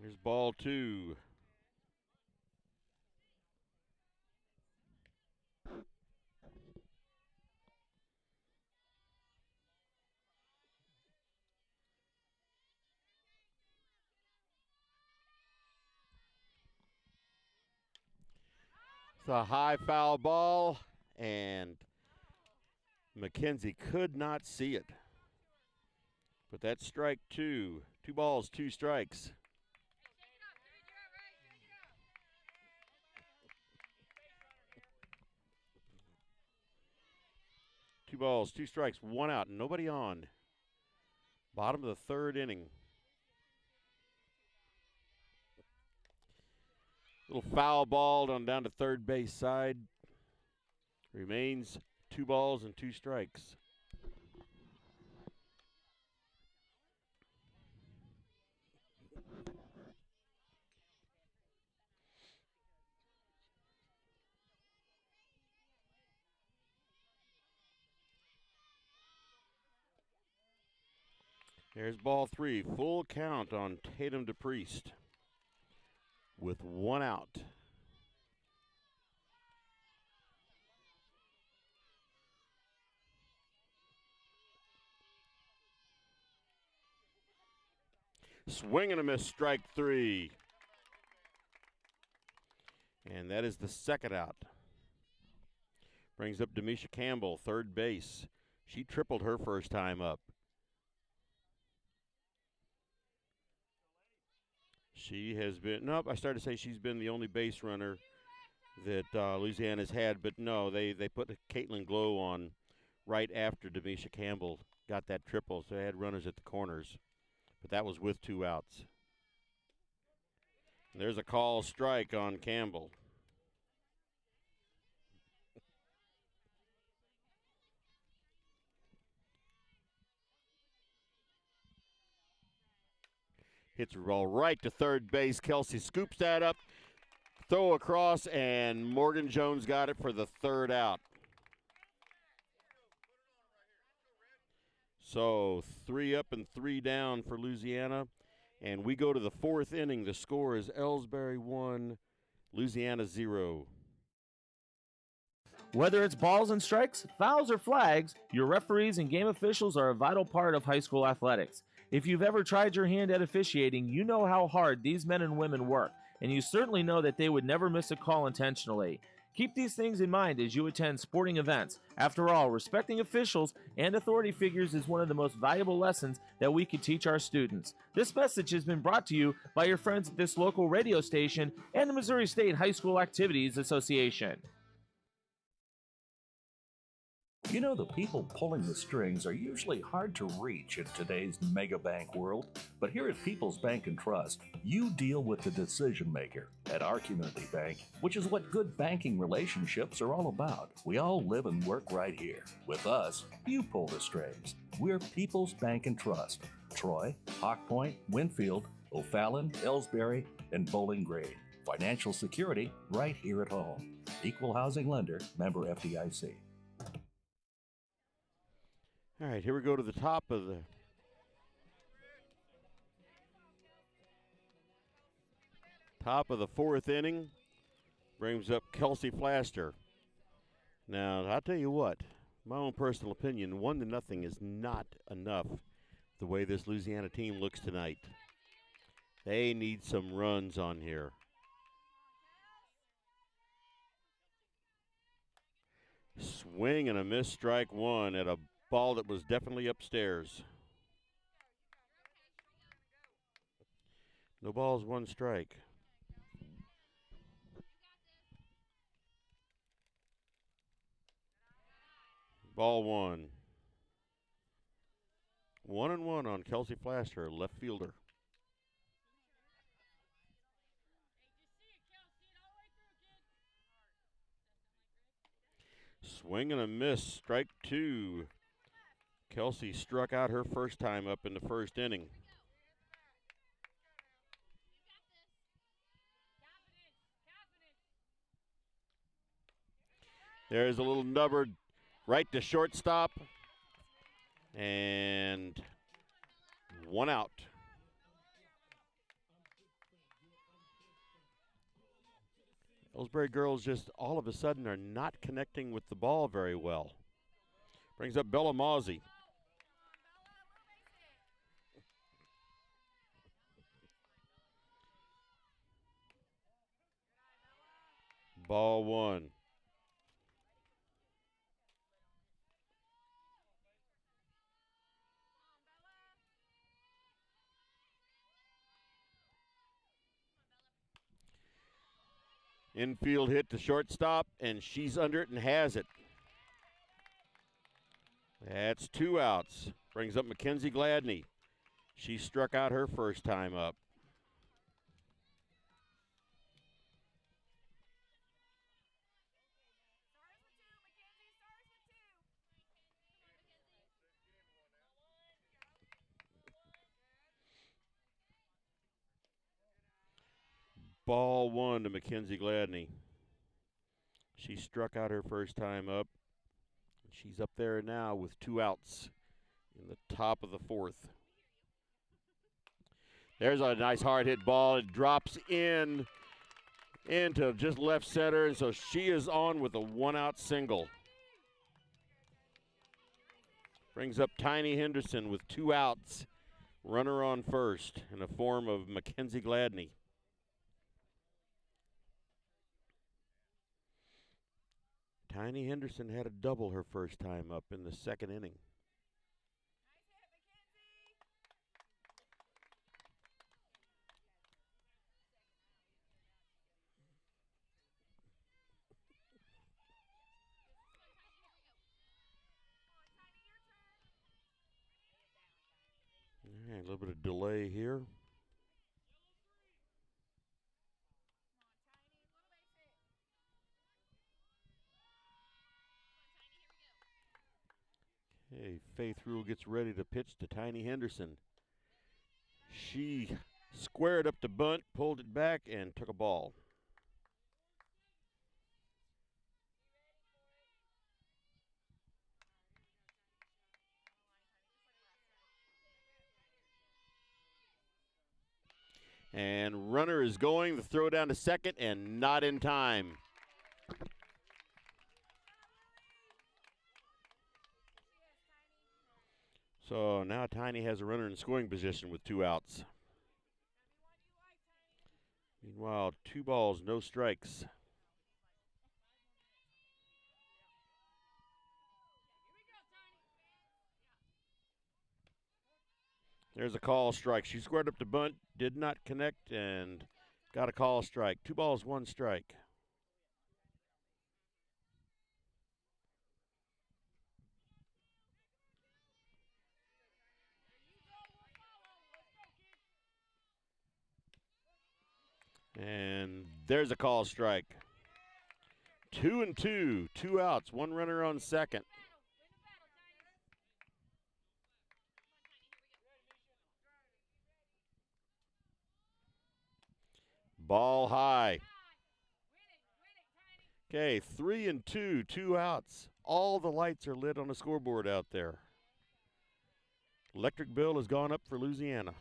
Here's ball 2. It's a high foul ball, and McKenzie could not see it. But that's strike 2. 2 balls, 2 strikes. Two balls, 2 strikes, 1 out, nobody on. Bottom of the 3rd inning. Little foul ball down to third base side. Remains 2 balls and 2 strikes. There's ball 3. Full count on Tatum DePriest with 1 out. Swing and a miss, strike 3. And that is the second out. Brings up Demisha Campbell, third base. She tripled her first time up. She has been, nope, I started to say she's been the only base runner that Louisiana's had, but no, they put Caitlin Glow on right after Demisha Campbell got that triple, so they had runners at the corners. But that was with 2 outs. And there's a call strike on Campbell. Hits a ball right to third base. Kelsey scoops that up, throw across, and Morgan Jones got it for the third out. So 3 up and 3 down for Louisiana. And we go to the 4th inning. The score is Elsberry 1, Louisiana 0. Whether it's balls and strikes, fouls, or flags, your referees and game officials are a vital part of high school athletics. If you've ever tried your hand at officiating, you know how hard these men and women work, and you certainly know that they would never miss a call intentionally. Keep these things in mind as you attend sporting events. After all, respecting officials and authority figures is one of the most valuable lessons that we can teach our students. This message has been brought to you by your friends at this local radio station and the Missouri State High School Activities Association. You know, the people pulling the strings are usually hard to reach in today's mega bank world, but here at People's Bank and Trust, you deal with the decision maker. At our community bank, which is what good banking relationships are all about, we all live and work right here. With us, you pull the strings. We're People's Bank and Trust. Troy, Hawk Point, Winfield, O'Fallon, Elsberry, and Bowling Green. Financial security right here at home. Equal housing lender, member FDIC. All right, here we go to the top of the fourth inning. Brings up Kelsey Flaster. Now, I'll tell you what, my own personal opinion, 1-0 is not enough the way this Louisiana team looks tonight. They need some runs on here. Swing and a miss, strike 1 at a ball that was definitely upstairs. No balls, 1 strike. Ball 1. 1-1 on Kelsey Flaster, left fielder. Swing and a miss, strike 2. Kelsey struck out her first time up in the first inning. There's a little nubber right to shortstop. And 1 out. Elsberry girls just all of a sudden are not connecting with the ball very well. Brings up Bella Mozzie. Ball 1. Infield hit to shortstop, and she's under it and has it. That's 2 outs. Brings up Mackenzie Gladney. She struck out her first time up. Ball 1 to Mackenzie Gladney. She struck out her first time up. She's up there now with 2 outs in the top of the 4th. There's a nice hard hit ball. It drops in into just left center, and so she is on with a 1-out single. Brings up Tiny Henderson with 2 outs. Runner on first in the form of Mackenzie Gladney. Tiny Henderson had a double her first time up in the second inning. All right, a little bit of delay here. Okay, Faith Rule gets ready to pitch to Tiny Henderson. She squared up the bunt, pulled it back, and took a ball. And runner is going, the throw down to second, and not in time. So now Tiny has a runner in scoring position with 2 outs. Meanwhile, 2 balls, no strikes. There's a call strike. She squared up the bunt, did not connect, and got a call strike. 2 balls, 1 strike. And there's a call strike. 2-2, 2 outs, 1 runner on second. Ball high. Okay, 3-2, 2 outs. All the lights are lit on the scoreboard out there. Electric bill has gone up for Louisiana.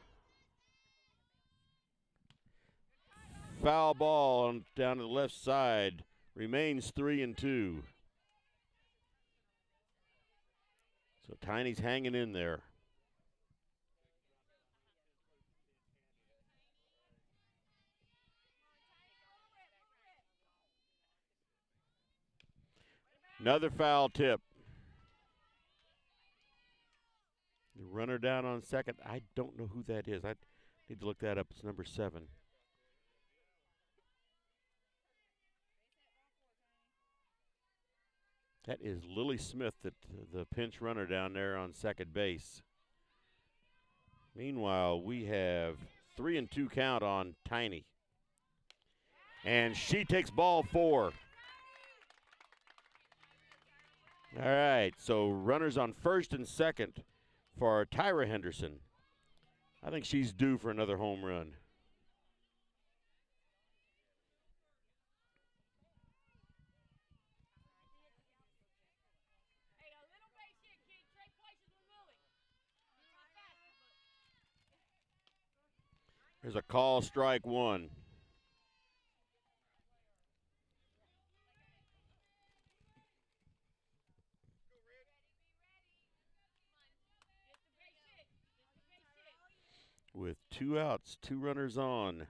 Foul ball down to the left side. Remains 3-2. So Tiny's hanging in there. Another foul tip. The runner down on second. I don't know who that is. I need to look that up. It's number 7. That is Lily Smith, the pinch runner down there on second base. Meanwhile, we have 3-2 count on Tiny. And she takes ball 4. All right, so runners on first and second for Tyra Henderson. I think she's due for another home run. There's a call, strike 1. With 2 outs, 2 runners on.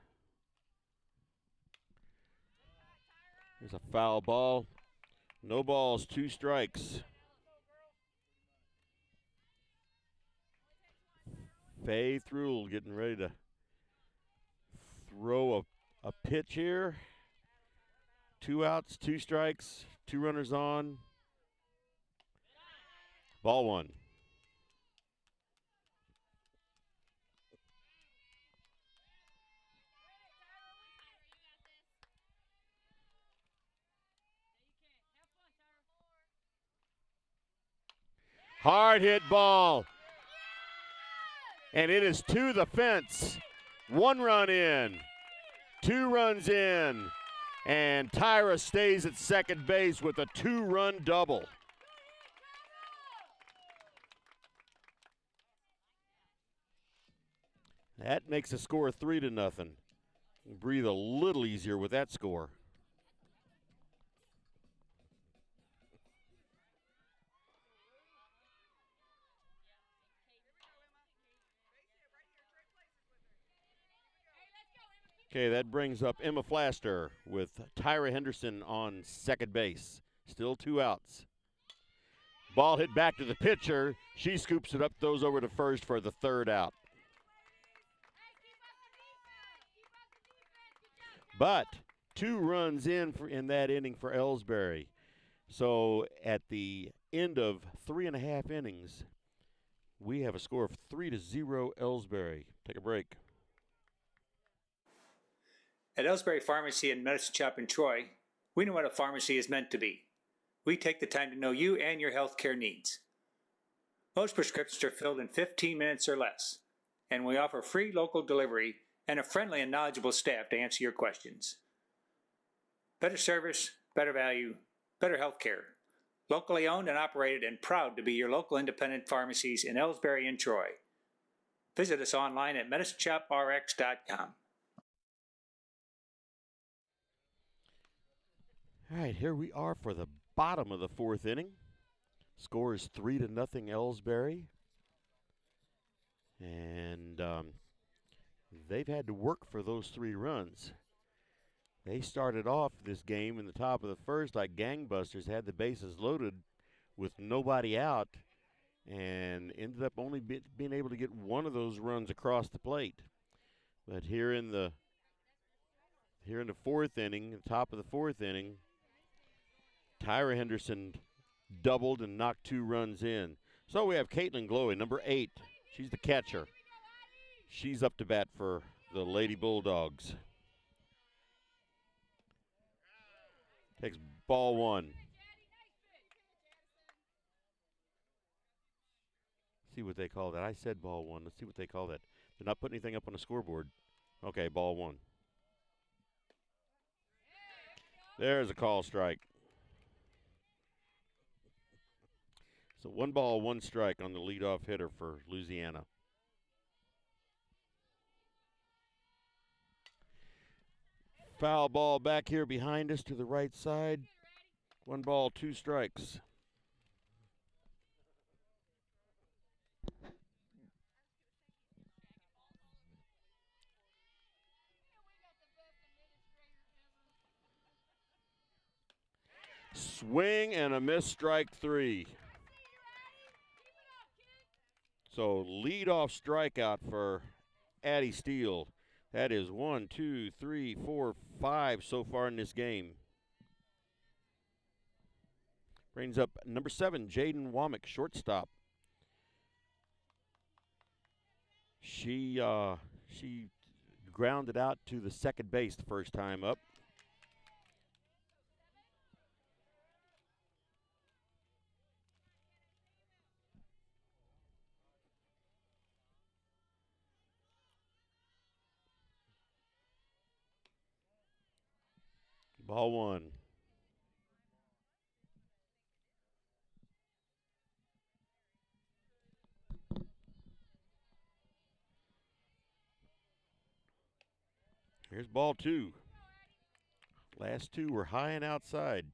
There's a foul ball. No balls, 2 strikes. Faith Rule getting ready to throw a pitch here. 2 outs, 2 strikes, 2 runners on. Ball 1. Hard hit ball. And it is to the fence. 1 run in, 2 runs in, and Tyra stays at second base with a 2-run double. That makes the score 3-0. Breathe a little easier with that score. Okay, that brings up Emma Flaster with Tyra Henderson on second base. Still 2 outs. Ball hit back to the pitcher. She scoops it up, throws over to first for the 3rd out. But 2 runs in that inning for Elsberry. So at the end of 3.5 innings, we have a score of 3-0 Elsberry. Take a break. At Elsberry Pharmacy in Medicine Shop in Troy, we know what a pharmacy is meant to be. We take the time to know you and your healthcare needs. Most prescriptions are filled in 15 minutes or less, and we offer free local delivery and a friendly and knowledgeable staff to answer your questions. Better service, better value, better healthcare. Locally owned and operated and proud to be your local independent pharmacies in Elsberry and Troy. Visit us online at medicineshoprx.com. All right, here we are for the bottom of the 4th inning. Score is 3-0 Elsberry. And they've had to work for those 3 runs. They started off this game in the top of the 1st like gangbusters, had the bases loaded with nobody out, and ended up only being able to get 1 of those runs across the plate. But here in the 4th inning, the top of the 4th inning, Tyra Henderson doubled and knocked 2 runs in. So we have Caitlin Glowy, number 8. She's the catcher. She's up to bat for the Lady Bulldogs. Takes ball 1. See what they call that. I said ball 1. Let's see what they call that. They're not putting anything up on the scoreboard. Okay, ball 1. There's a call strike. So 1 ball, 1 strike on the leadoff hitter for Louisiana. Foul ball back here behind us to the right side. 1 ball, 2 strikes. Swing and a miss, strike 3. So leadoff strikeout for Addie Steele. That is 1, 2, 3, 4, 5 so far in this game. Brings up number 7, Jaden Womack, shortstop. She grounded out to the second base the first time up. Ball 1. Here's ball 2. Last 2 were high and outside.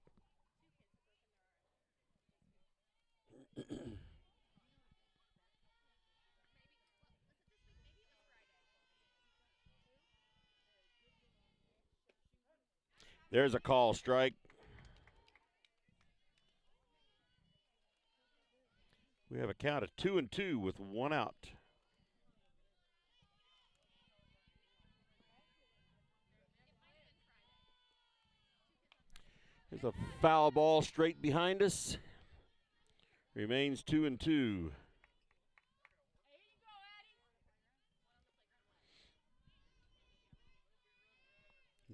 There's a call strike. We have a count of 2-2 with 1 out. There's a foul ball straight behind us. Remains 2-2.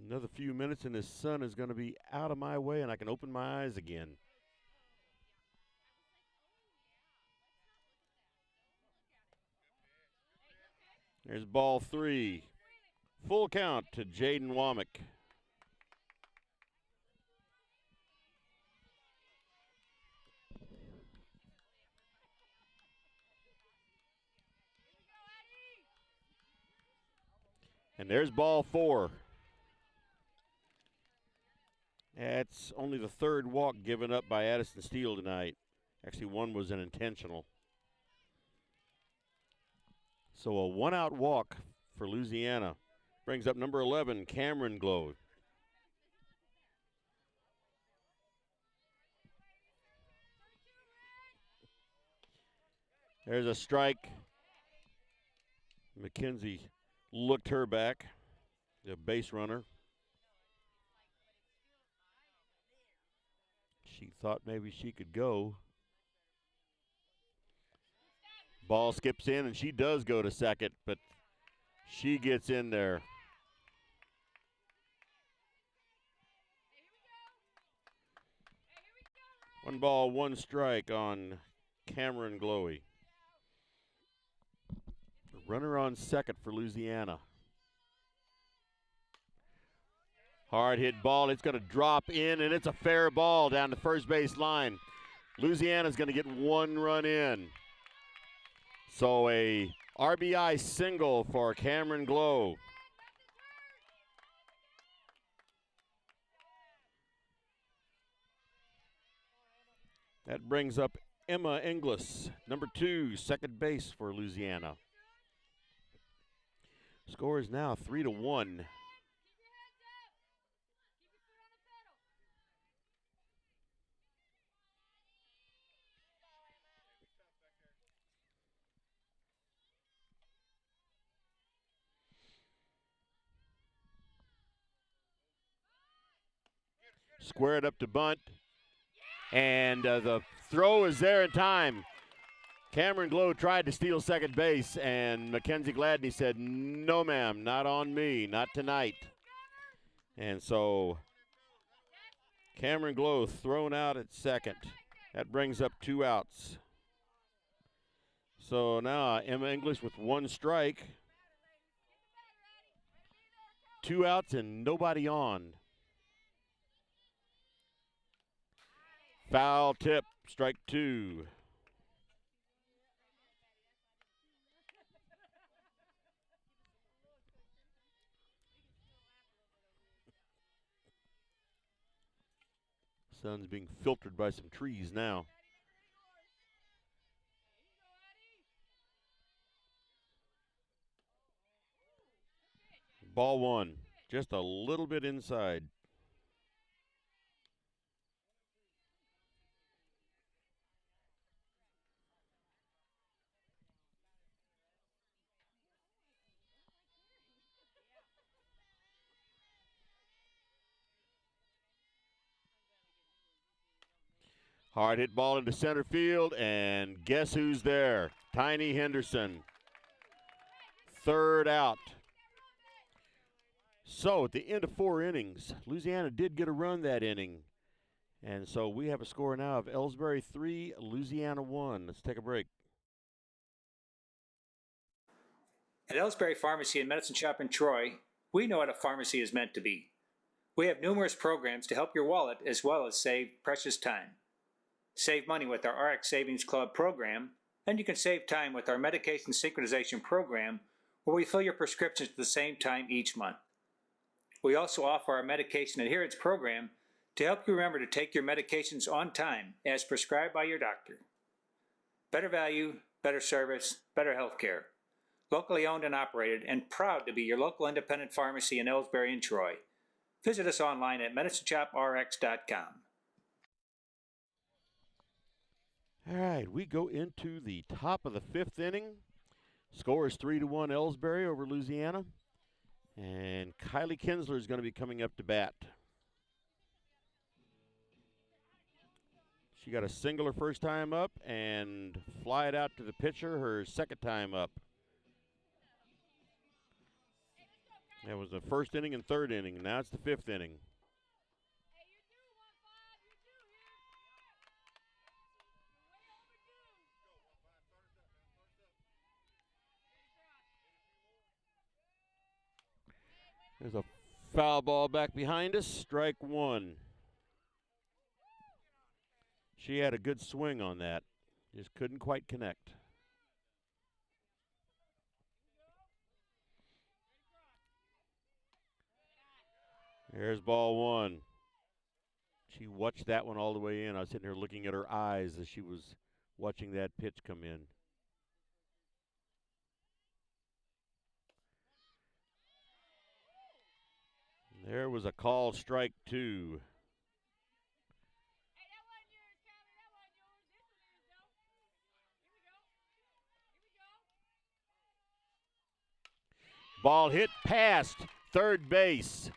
Another few minutes and the sun is going to be out of my way and I can open my eyes again. There's ball 3. Full count to Jaden Womack. And there's ball 4. That's only the third walk given up by Addison Steele tonight. Actually, one was an intentional. So a one-out walk for Louisiana. Brings up number 11, Cameron Glow. There's a strike. McKenzie looked her back, the base runner. She thought maybe she could go. Ball skips in, and she does go to second, but she gets in there. One ball, one strike on Cameron Glowy. Runner on second for Louisiana. Hard hit ball. It's going to drop in, and it's a fair ball down the first base line. Louisiana's going to get one run in. So a RBI single for Cameron Glow. That brings up Emma Inglis, number 2, second base for Louisiana. Score is now 3-1. Squared up to bunt, and the throw is there in time. Cameron Glow tried to steal second base, and Mackenzie Gladney said, "No, ma'am, not on me, not tonight." And so Cameron Glow thrown out at second. That brings up 2 outs. So now Emma English with 1 strike. 2 outs and nobody on. Foul tip, strike 2. Sun's being filtered by some trees now. Ball 1, just a little bit inside. Hard hit ball into center field, and guess who's there? Tiny Henderson. Third out. So at the end of 4 innings, Louisiana did get a run that inning. And so we have a score now of Elsberry 3, Louisiana 1. Let's take a break. At Elsberry Pharmacy and Medicine Shop in Troy, we know what a pharmacy is meant to be. We have numerous programs to help your wallet as well as save precious time. Save money with our RX Savings Club program, and you can save time with our medication synchronization program, where we fill your prescriptions at the same time each month. We also offer our medication adherence program to help you remember to take your medications on time as prescribed by your doctor. Better value, better service, better health care. Locally owned and operated, and proud to be your local independent pharmacy in Elsberry and Troy. Visit us online at medicineshoprx.com. All right, we go into the top of the 5th inning. Score is 3-1 Elsberry over Louisiana. And Kylie Kinsler is going to be coming up to bat. She got a single her first time up and fly it out to the pitcher her second time up. That was the first inning and third inning. Now it's the 5th inning. There's a foul ball back behind us. Strike 1. She had a good swing on that. Just couldn't quite connect. There's ball one. She watched that one all the way in. I was sitting here looking at her eyes as she was watching that pitch come in. There was a call, strike two. Ball hit past third base,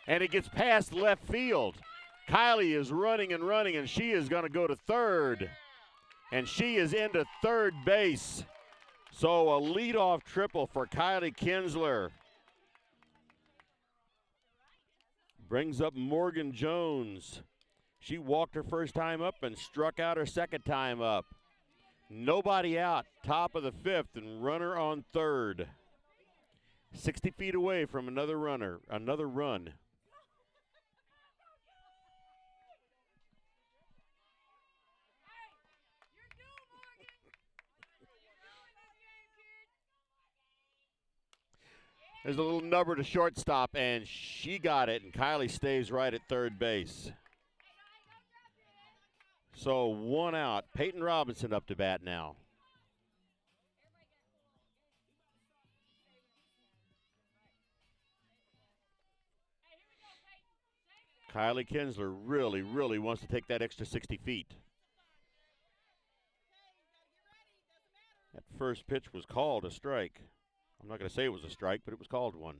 and it gets past left field. Kylie is running, and she is going to go to third, and she is into third base. So a leadoff triple for Kylie Kinsler. Brings up Morgan Jones. She walked her first time up and struck out her second time up. Nobody out, top of the fifth, and runner on third. 60 feet away from another run. There's a little number to shortstop, and she got it, and Kylie stays right at third base. So one out. Peyton Robinson up to bat now. Kylie Kinsler really, really wants to take that extra 60 feet. That first pitch was called a strike. I'm not going to say it was a strike, but it was called one.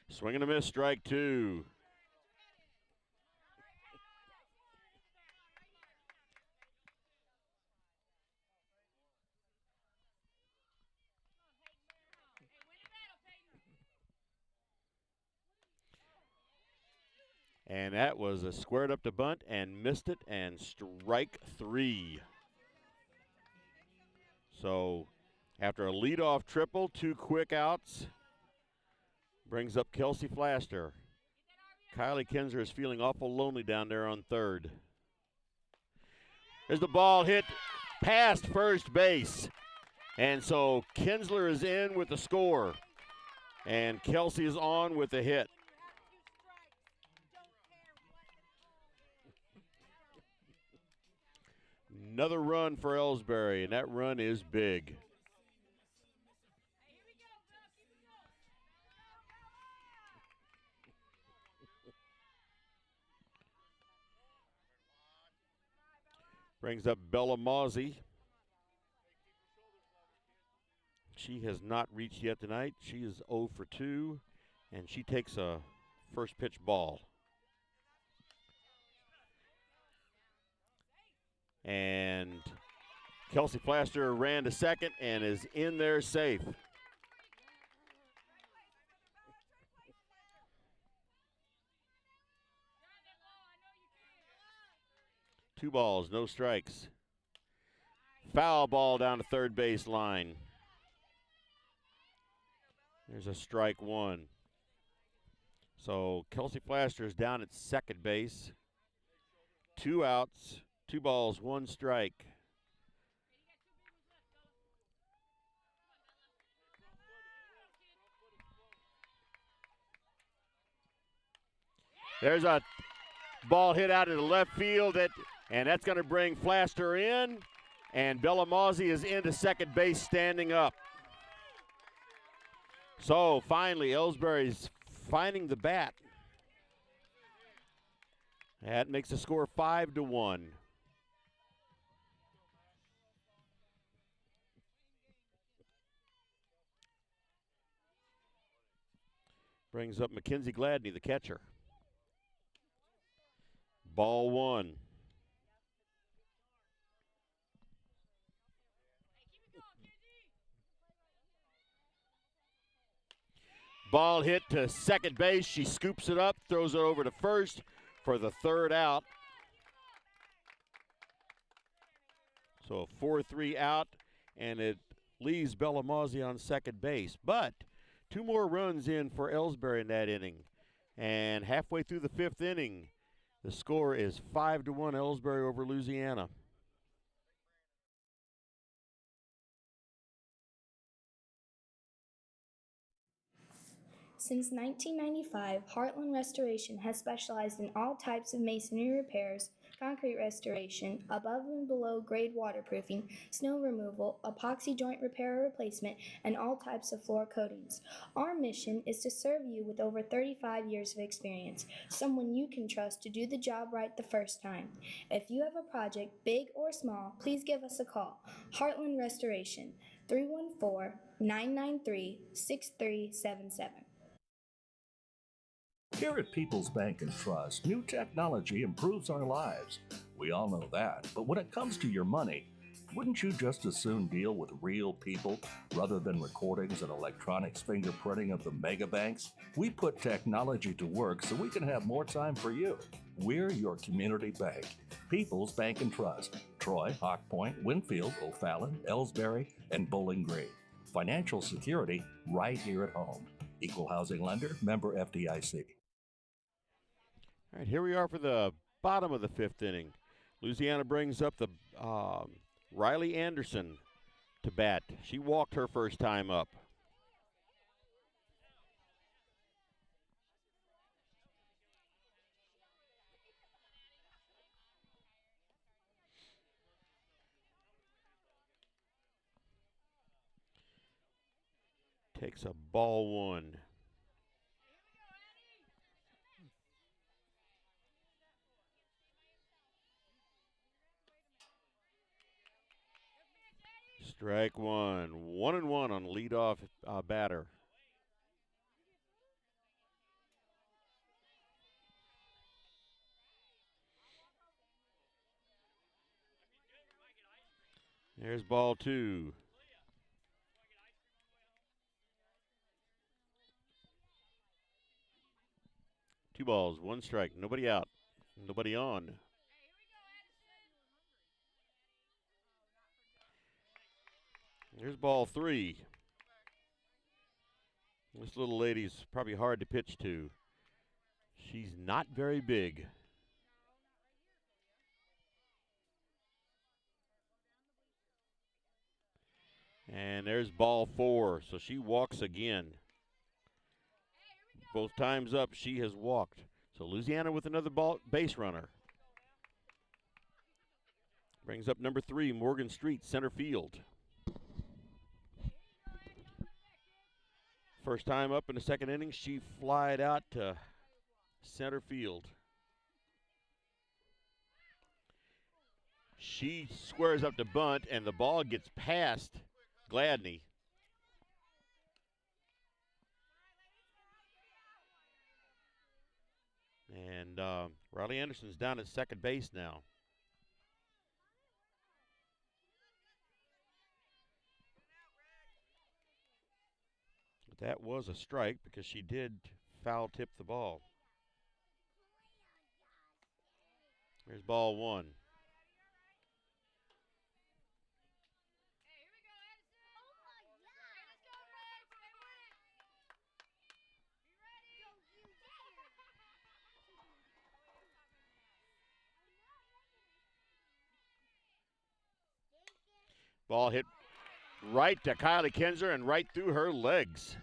Swing and a miss, strike two. And that was a squared up to bunt and missed it, and strike three. So after a leadoff triple, 2 quick outs, brings up Kelsey Flaster. Kylie Kinsler is feeling awful lonely down there on third. There's the ball hit past first base. And so Kinsler is in with the score. And Kelsey is on with the hit. Another run for Elsberry, and that run is big. Brings up Bella Mozzie. She has not reached yet tonight. She is 0 for 2, and she takes a first pitch ball. And Kelsey Flaster ran to second and is in there safe. Two balls, no strikes. Foul ball down to third base line. There's a strike one. So Kelsey Flaster is down at second base. 2 outs, 2 balls, 1 strike. There's a ball hit out of the left field, and that's going to bring Flaster in, and Bella Mozzie is into second base standing up. So finally, Elsberry's finding the bat. That makes the score 5-1. Brings up Mackenzie Gladney, the catcher. Ball one. Ball hit to second base. She scoops it up, throws it over to first for the third out. So a 4-3 out, and it leaves Bella Mozzie on second base. But 2 more runs in for Elsberry in that inning. And halfway through the 5th inning, the score is 5-1 Elsberry over Louisiana. Since 1995, Heartland Restoration has specialized in all types of masonry repairs, concrete restoration, above and below grade waterproofing, snow removal, epoxy joint repair or replacement, and all types of floor coatings. Our mission is to serve you with over 35 years of experience, someone you can trust to do the job right the first time. If you have a project, big or small, please give us a call. Heartland Restoration, 314-993-6377. Here at People's Bank and Trust, new technology improves our lives. We all know that, but when it comes to your money, wouldn't you just as soon deal with real people rather than recordings and electronics fingerprinting of the mega banks? We put technology to work so we can have more time for you. We're your community bank. People's Bank and Trust. Troy, Hawk Point, Winfield, O'Fallon, Elsberry, and Bowling Green. Financial security right here at home. Equal housing lender, member FDIC. All right, here we are for the bottom of the fifth inning. Louisiana brings up the Riley Anderson to bat. She walked her first time up. Takes a ball one. Strike one. 1-1 on leadoff batter. There's ball two. Two balls, one strike. Nobody out. Nobody on. Here's ball three. This little lady's probably hard to pitch to. She's not very big. And there's ball four, so she walks again. Both times up, she has walked. So Louisiana with another base runner. Brings up number 3, Morgan Street, center field. First time up in the second inning, she flied out to center field. She squares up to bunt, and the ball gets past Gladney. And Riley Anderson's down at second base now. But that was a strike because she did foul tip the ball. There's ball one. Ball hit right to Kylie Kinzer and right through her legs.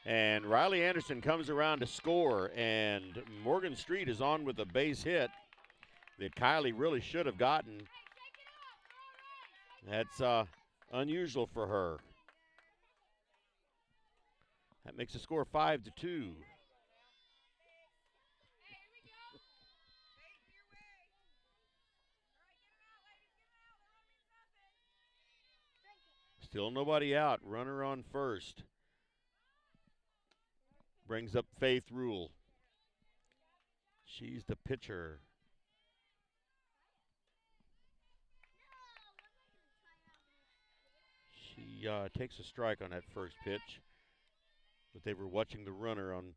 And Riley Anderson comes around to score, and Morgan Street is on with a base hit that Kylie really should have gotten. That's unusual for her. That makes the score 5-2. Still nobody out. Runner on first. Brings up Faith Rule. She's the pitcher. She takes a strike on that first pitch. But they were watching the runner on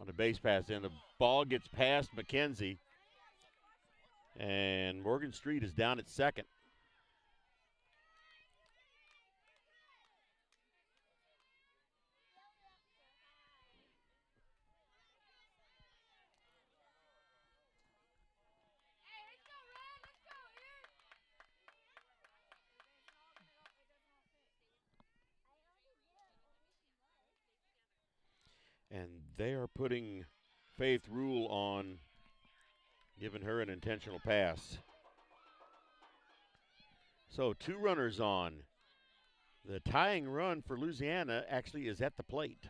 a base pass, and the ball gets past McKenzie. And Morgan Street is down at second. And they are putting Faith Rule on, giving her an intentional pass. So 2 runners on. The tying run for Louisiana actually is at the plate.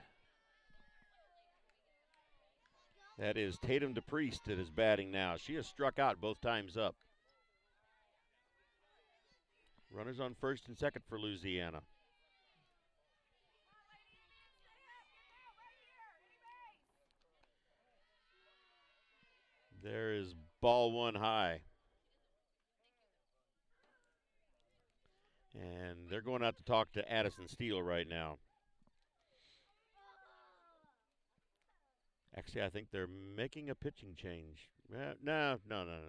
That is Tatum DePriest that is batting now. She has struck out both times up. Runners on first and second for Louisiana. There is ball 1 high. And they're going out to talk to Addison Steele right now. Actually, I think they're making a pitching change. No,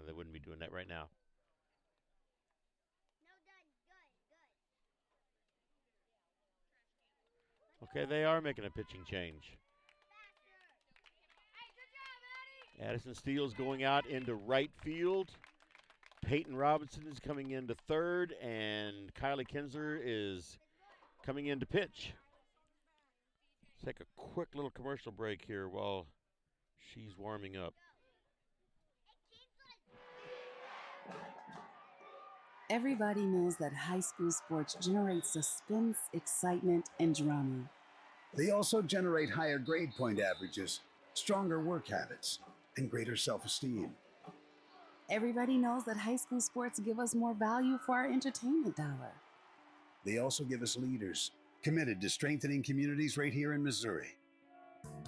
they wouldn't be doing that right now. Okay, they are making a pitching change. Addison Steele's going out into right field. Peyton Robinson is coming into third, and Kylie Kinsler is coming in to pitch. Let's take a quick little commercial break here while she's warming up. Everybody knows that high school sports generate suspense, excitement, and drama. They also generate higher grade point averages, stronger work habits, and greater self-esteem. Everybody knows that high school sports give us more value for our entertainment dollar. They also give us leaders committed to strengthening communities right here in Missouri.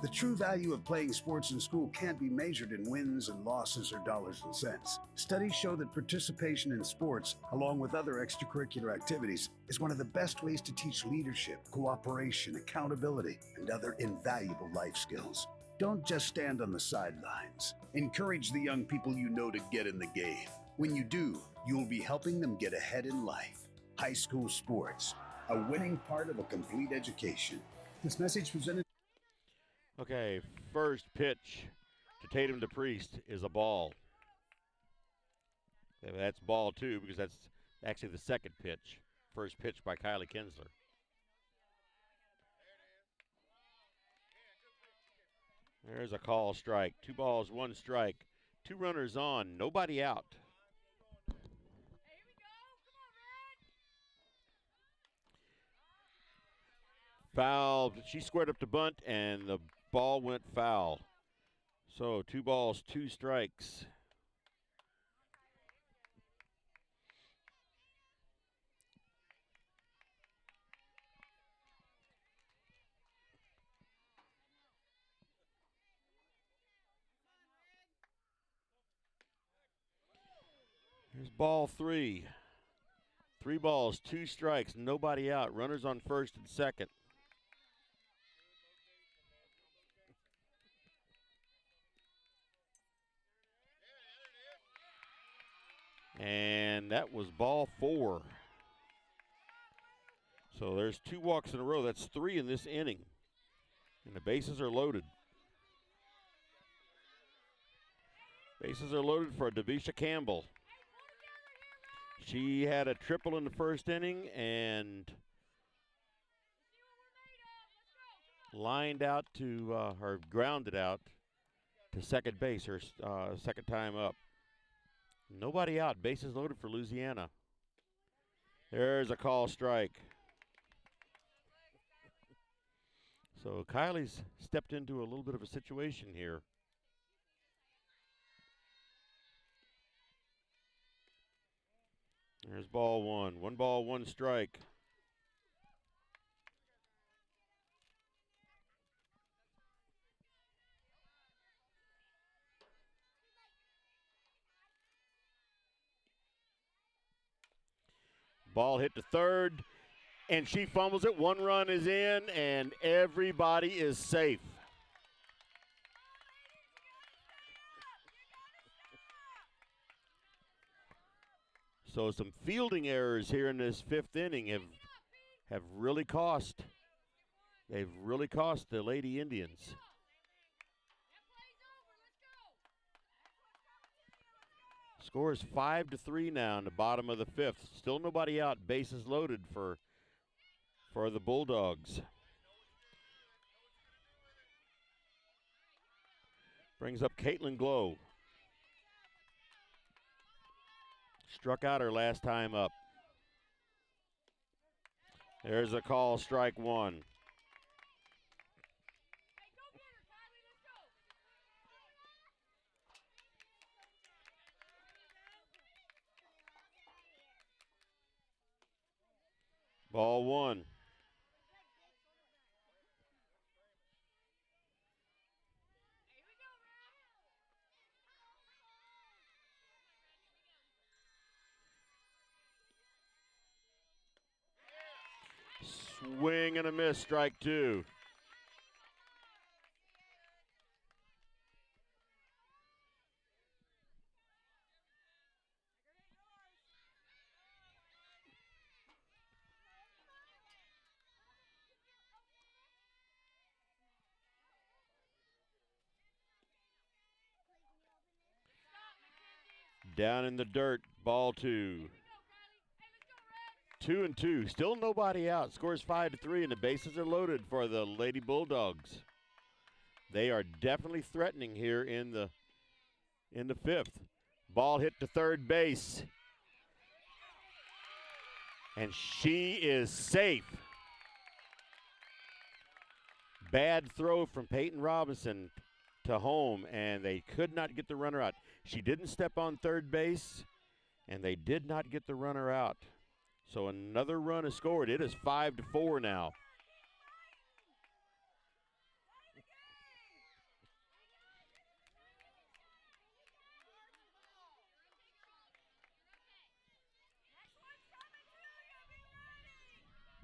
The true value of playing sports in school can't be measured in wins and losses or dollars and cents. Studies show that participation in sports, along with other extracurricular activities, is one of the best ways to teach leadership, cooperation, accountability, and other invaluable life skills. Don't just stand on the sidelines. Encourage the young people you know to get in the game. When you do, you'll be helping them get ahead in life. High school sports, a winning part of a complete education. This message presented. Okay, first pitch to Tatum DePriest is a ball. That's ball 2 because that's actually the second pitch. First pitch by Kylie Kinsler. There's a call strike. 2 balls, 1 strike. 2 runners on, nobody out. Foul. She squared up to bunt, and the ball went foul. So 2 balls, 2 strikes. Here's ball 3. 3 balls, 2 strikes, nobody out. Runners on first and second. And that was ball 4. So there's 2 walks in a row. That's 3 in this inning. And the bases are loaded. Bases are loaded for Davisha Campbell. She had a triple in the first inning and lined out to, or grounded out to second base her second time up. Nobody out, bases loaded for Louisiana. There's a call strike. So Kylie's stepped into a little bit of a situation here. There's ball 1. 1 ball, 1 strike. Ball hit to third, and she fumbles it. 1 run is in, and everybody is safe. So some fielding errors here in this 5th inning have really cost. They've really cost the Lady Indians. Score is 5-3 now in the bottom of the 5th. Still nobody out. Bases loaded for the Bulldogs. Brings up Caitlin Glow. Struck out her last time up. There's a call, strike one. Ball one. Swing and a miss, strike two. Down in the dirt, ball two. 2-2, still nobody out. Scores 5-3, and the bases are loaded for the Lady Bulldogs. They are definitely threatening here in the fifth. Ball hit to third base, and she is safe. Bad throw from Peyton Robinson to home, and they could not get the runner out. She didn't step on third base, and they did not get the runner out. So another run is scored. It is 5-4 now.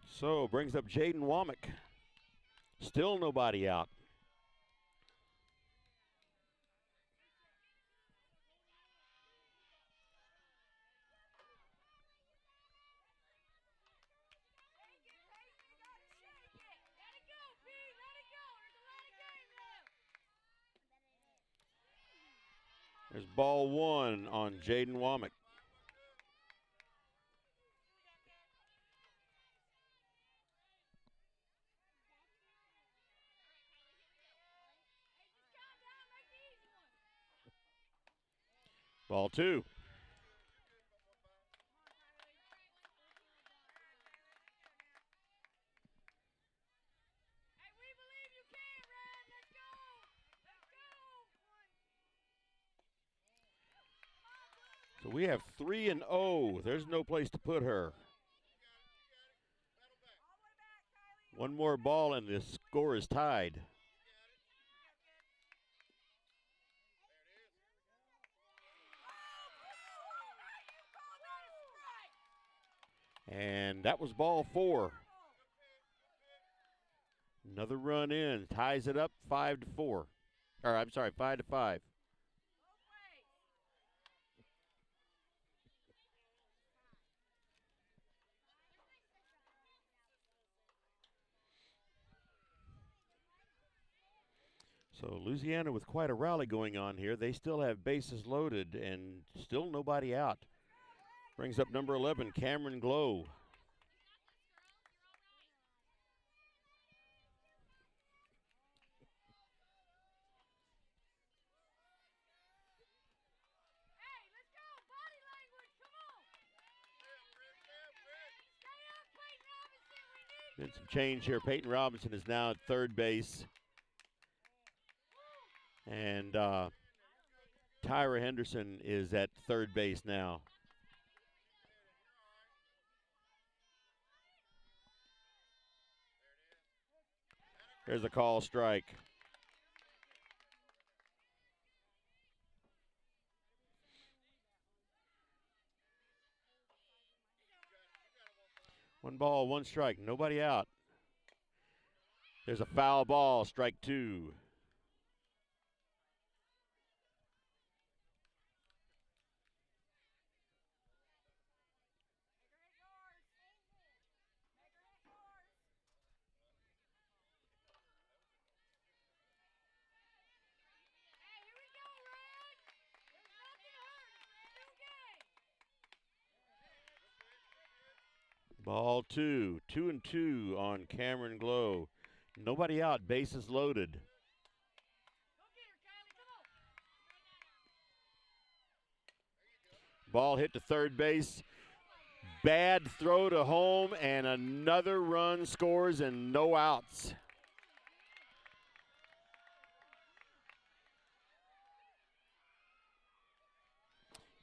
So brings up Jaden Womack. Still nobody out. There's ball one on Jaden Womack. Ball two. So we have 3-0. There's no place to put her. One more ball and the score is tied. And that was ball four. Another run in, ties it up 5-4. Or I'm sorry, 5-5. So Louisiana with quite a rally going on here. They still have bases loaded and still nobody out. Brings up number 11, Cameron Glow. Been some change here. Peyton Robinson is now at third base. And Tyra Henderson is at third base now. There's a call, strike. One ball, one strike, nobody out. There's a foul ball, strike two. Ball two, 2-2 on Cameron Glow. Nobody out, bases loaded. Ball hit to third base. Bad throw to home, and another run scores and no outs.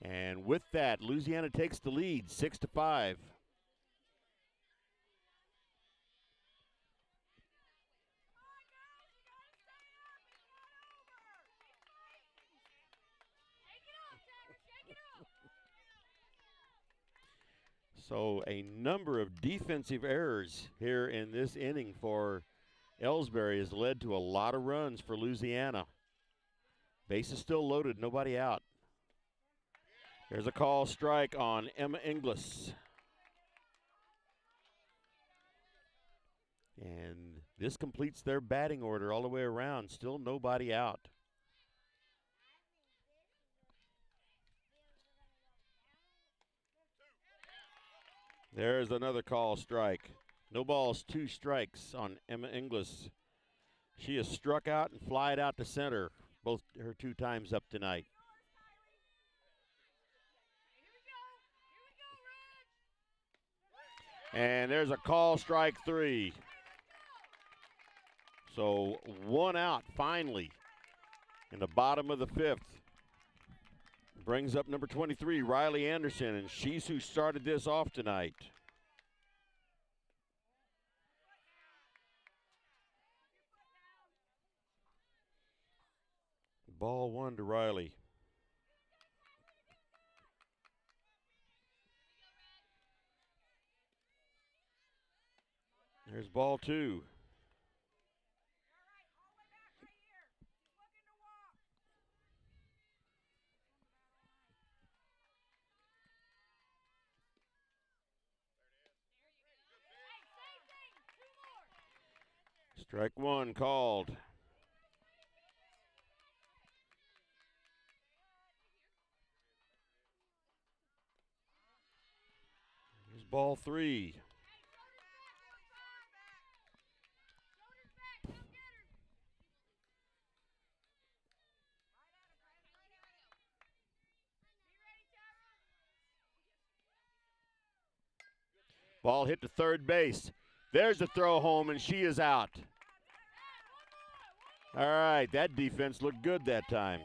And with that, Louisiana takes the lead, 6-5. So a number of defensive errors here in this inning for Elsberry has led to a lot of runs for Louisiana. Base is still loaded, nobody out. There's a call strike on Emma Inglis. And this completes their batting order all the way around. Still nobody out. There's another call strike. No balls, 2 strikes on Emma Inglis. She has struck out and flied out to center both her 2 times up tonight. And there's a call strike 3. So 1 out finally in the bottom of the 5th. Brings up number 23, Riley Anderson, and she's who started this off tonight. Ball 1 to Riley. There's ball 2. Strike 1 called. Here's ball 3. Ball hit to third base. There's the throw home, and she is out. All right, that defense looked good that time.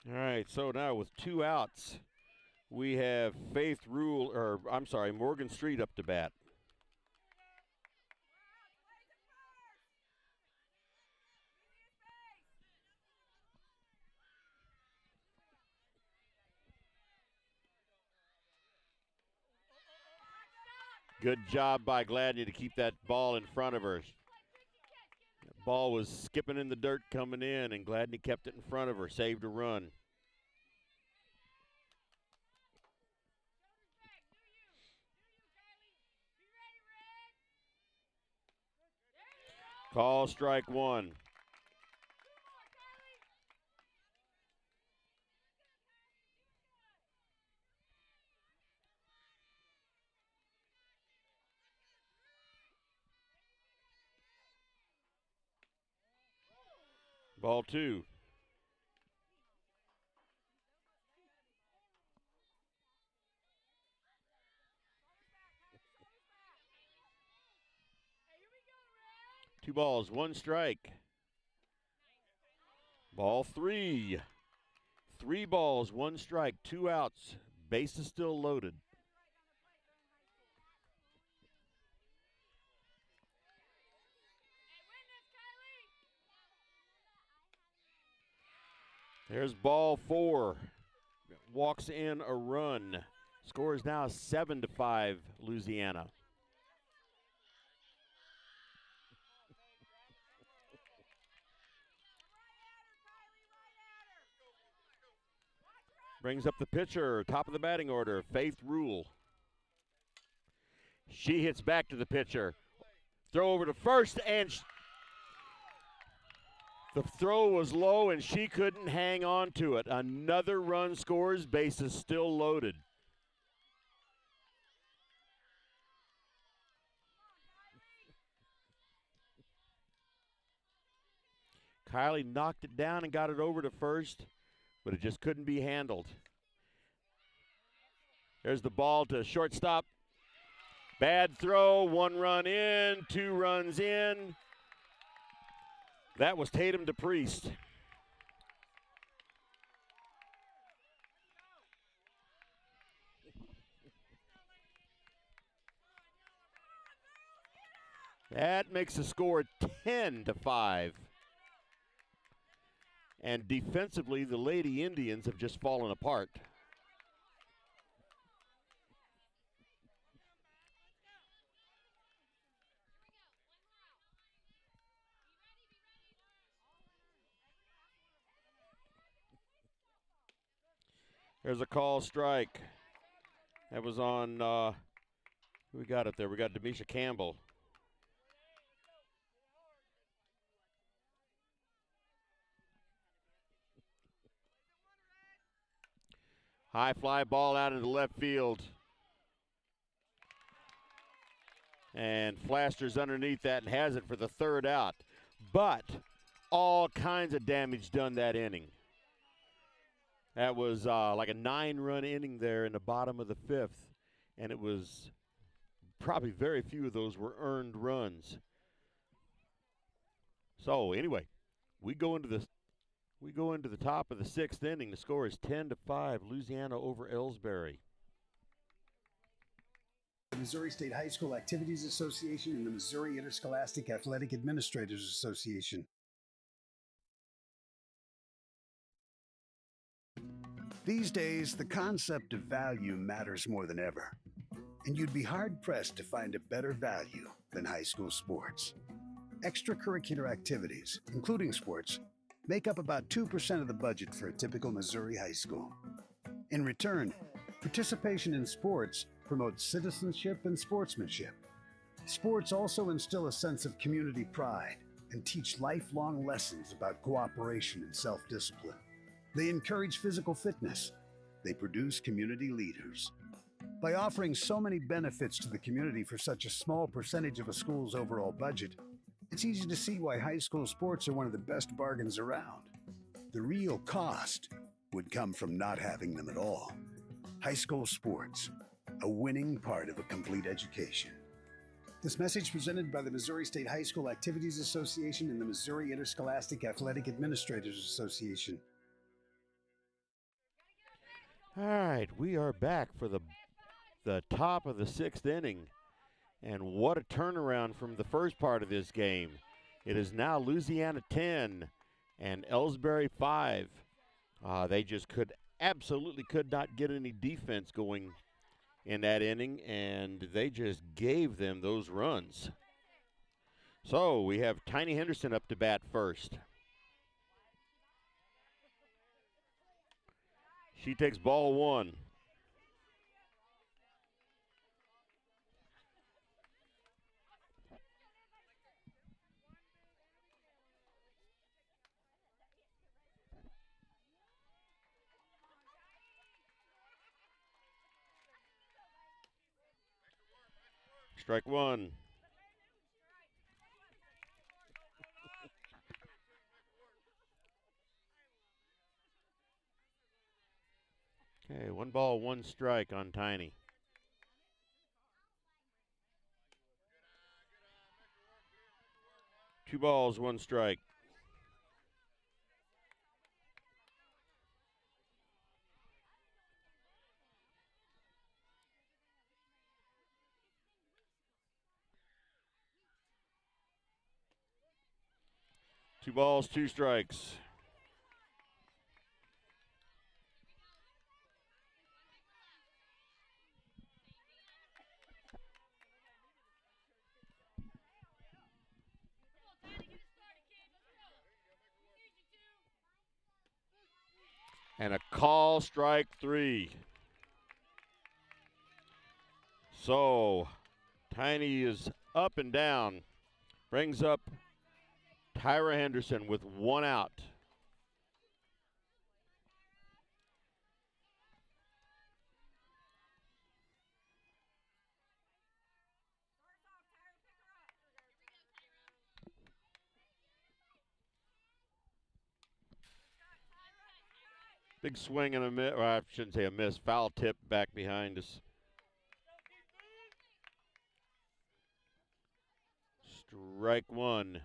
All right, so now with 2 outs, we have Morgan Street up to bat. Good job by Gladney to keep that ball in front of her. The ball was skipping in the dirt coming in, and Gladney kept it in front of her, saved a run. Call strike 1. Ball 2. Two balls, 1 strike. Ball 3. 3 balls, 1 strike, 2 outs. Base is still loaded. There's ball 4. Walks in a run. Score is now 7-5 Louisiana. Brings up the pitcher, top of the batting order, Faith Rule. She hits back to the pitcher. Throw over to first, and the throw was low, and she couldn't hang on to it. Another run scores, bases still loaded. Kylie knocked it down and got it over to first, but it just couldn't be handled. There's the ball to shortstop. Bad throw, 1 run in, 2 runs in. That was Tatum to Priest. That makes the score 10-5. And defensively, the Lady Indians have just fallen apart. There's a call strike. That was on, who we got up there? We got Demisha Campbell. High fly ball out into left field. And Flaster's underneath that and has it for the 3rd out. But all kinds of damage done that inning. That was like a 9-run inning there in the bottom of the 5th. And it was probably very few of those were earned runs. So anyway, we go into the top of the 6th inning. The score is 10-5, Louisiana over Elsberry. The Missouri State High School Activities Association and the Missouri Interscholastic Athletic Administrators Association. These days, the concept of value matters more than ever, and you'd be hard-pressed to find a better value than high school sports. Extracurricular activities, including sports, make up about 2% of the budget for a typical Missouri high school. In return, participation in sports promotes citizenship and sportsmanship. Sports also instill a sense of community pride and teach lifelong lessons about cooperation and self-discipline. They encourage physical fitness. They produce community leaders. By offering so many benefits to the community for such a small percentage of a school's overall budget, it's easy to see why high school sports are one of the best bargains around. The real cost would come from not having them at all. High school sports, a winning part of a complete education. This message presented by the Missouri State High School Activities Association and the Missouri Interscholastic Athletic Administrators Association. All right, we are back for the top of the 6th inning. And what a turnaround from the first part of this game. It is now Louisiana 10 and Elsberry 5. They just absolutely could not get any defense going in that inning, and they just gave them those runs. So we have Tiny Henderson up to bat first. She takes ball 1. Strike 1. Okay, 1 ball, 1 strike on Tiny. Two balls, 1 strike. Two balls, 2 strikes. And a call, strike 3. So Tiny is up and down. Brings up Tyra Henderson with 1 out. Big swing and a miss, or I shouldn't say a miss, foul tip back behind us. Strike one.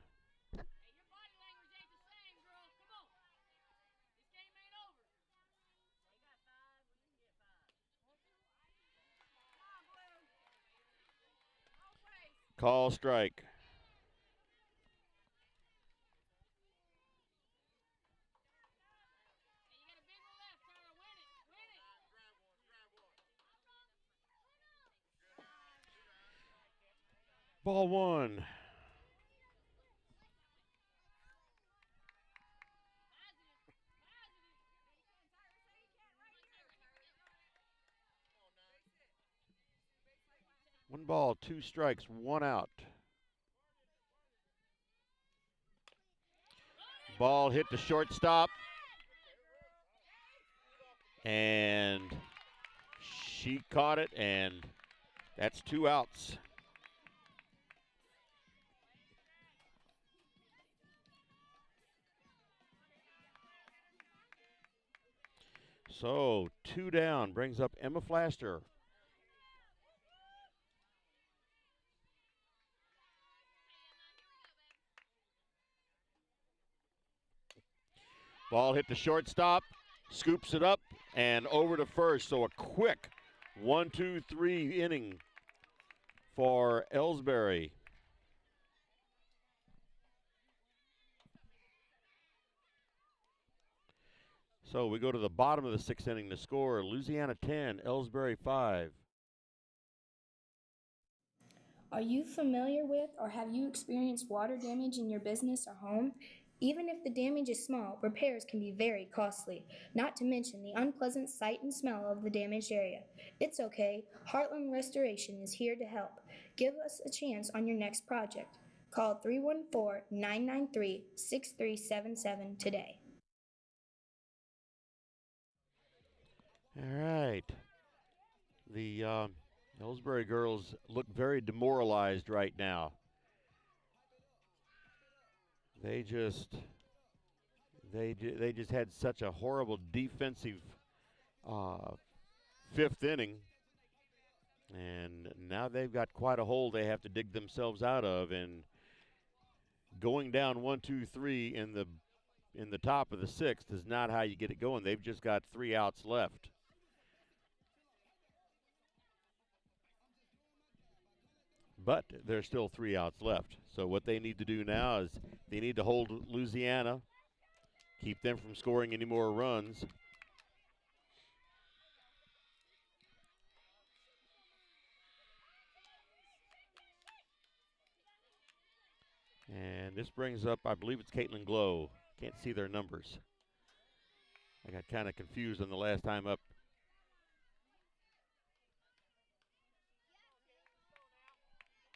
Call strike. Ball one. One ball, two strikes, one out. Ball hit the shortstop. And she caught it, and that's two outs. So, two down brings up Emma Flaster. Ball hit the shortstop, scoops it up, and over to first. So a quick 1-2-3 inning for Elsberry. So we go to the bottom of the sixth inning to score. Louisiana 10, Elsberry 5. Are you familiar with or have you experienced water damage in your business or home? Even if the damage is small, repairs can be very costly, not to mention the unpleasant sight and smell of the damaged area. It's okay, Heartland Restoration is here to help. Give us a chance on your next project. Call 314-993-6377 today. All right. The Elsberry girls look very demoralized right now. They just had such a horrible defensive fifth inning, and now they've got quite a hole they have to dig themselves out of. And going down 1-2-3 in the top of the sixth is not how you get it going. They've just got three outs left. But there's still three outs left. So what they need to do now is they need to hold Louisiana, keep them from scoring any more runs. And this brings up, I believe it's Caitlin Glow. Can't see their numbers. I got kind of confused on the last time up.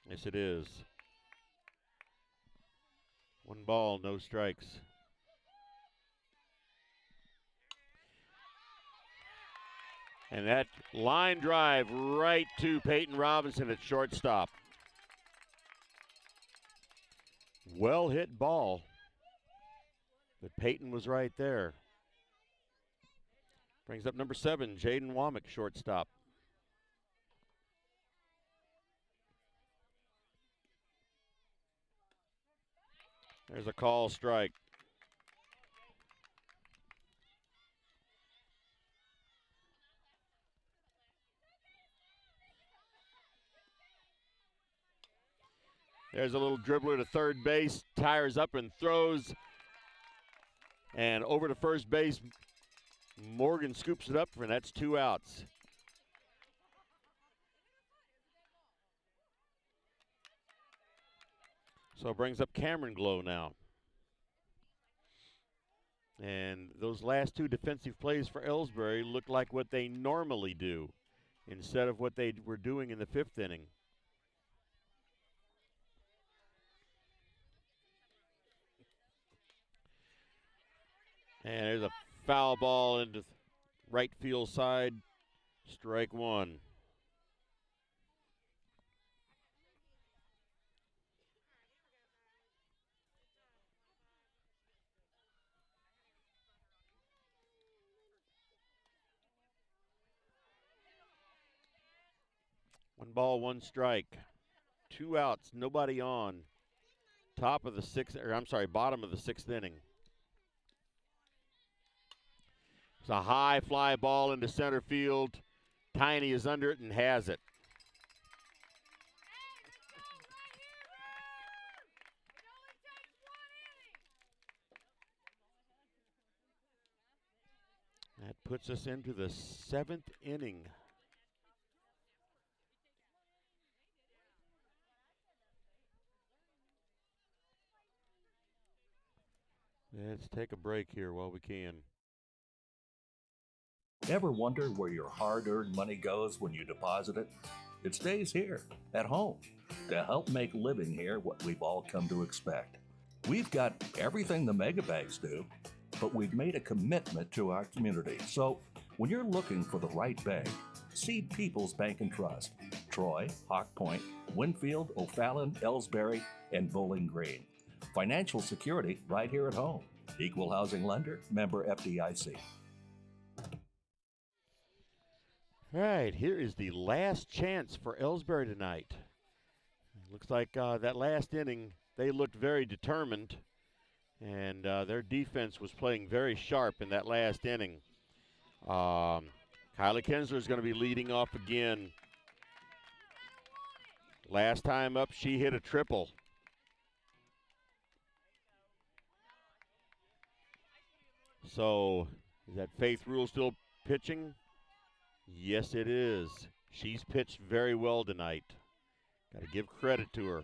Yes, it is. One ball, no strikes. And that line drive right to Peyton Robinson at shortstop. Well hit ball. But Peyton was right there. Brings up number 7, Jaden Womack, shortstop. There's a call strike. There's a little dribbler to third base, tires up and throws. And over to first base, Morgan scoops it up, and that's two outs. So it brings up Cameron Glow now. And those last two defensive plays for Elsberry look like what they normally do instead of what they were doing in the fifth inning. And there's a foul ball into right field side. Strike one. 1 ball, 1 strike. 2 outs, nobody on. Bottom of the 6th inning. It's a high fly ball into center field. Tiny is under it and has it. That puts us into the 7th inning. Let's take a break here while we can. Ever wonder where your hard-earned money goes when you deposit it? It stays here, at home, to help make living here what we've all come to expect. We've got everything the mega banks do, but we've made a commitment to our community. So when you're looking for the right bank, see People's Bank and Trust. Troy, Hawk Point, Winfield, O'Fallon, Elsberry, and Bowling Green. Financial security right here at home. Equal housing lender, member FDIC. All right, here is the last chance for Elsberry tonight. Looks like that last inning, they looked very determined, and their defense was playing very sharp in that last inning. Kylie Kinsler is going to be leading off again. Last time up, she hit a triple. So, is that Faith Rule still pitching? Yes, it is. She's pitched very well tonight. Got to give credit to her.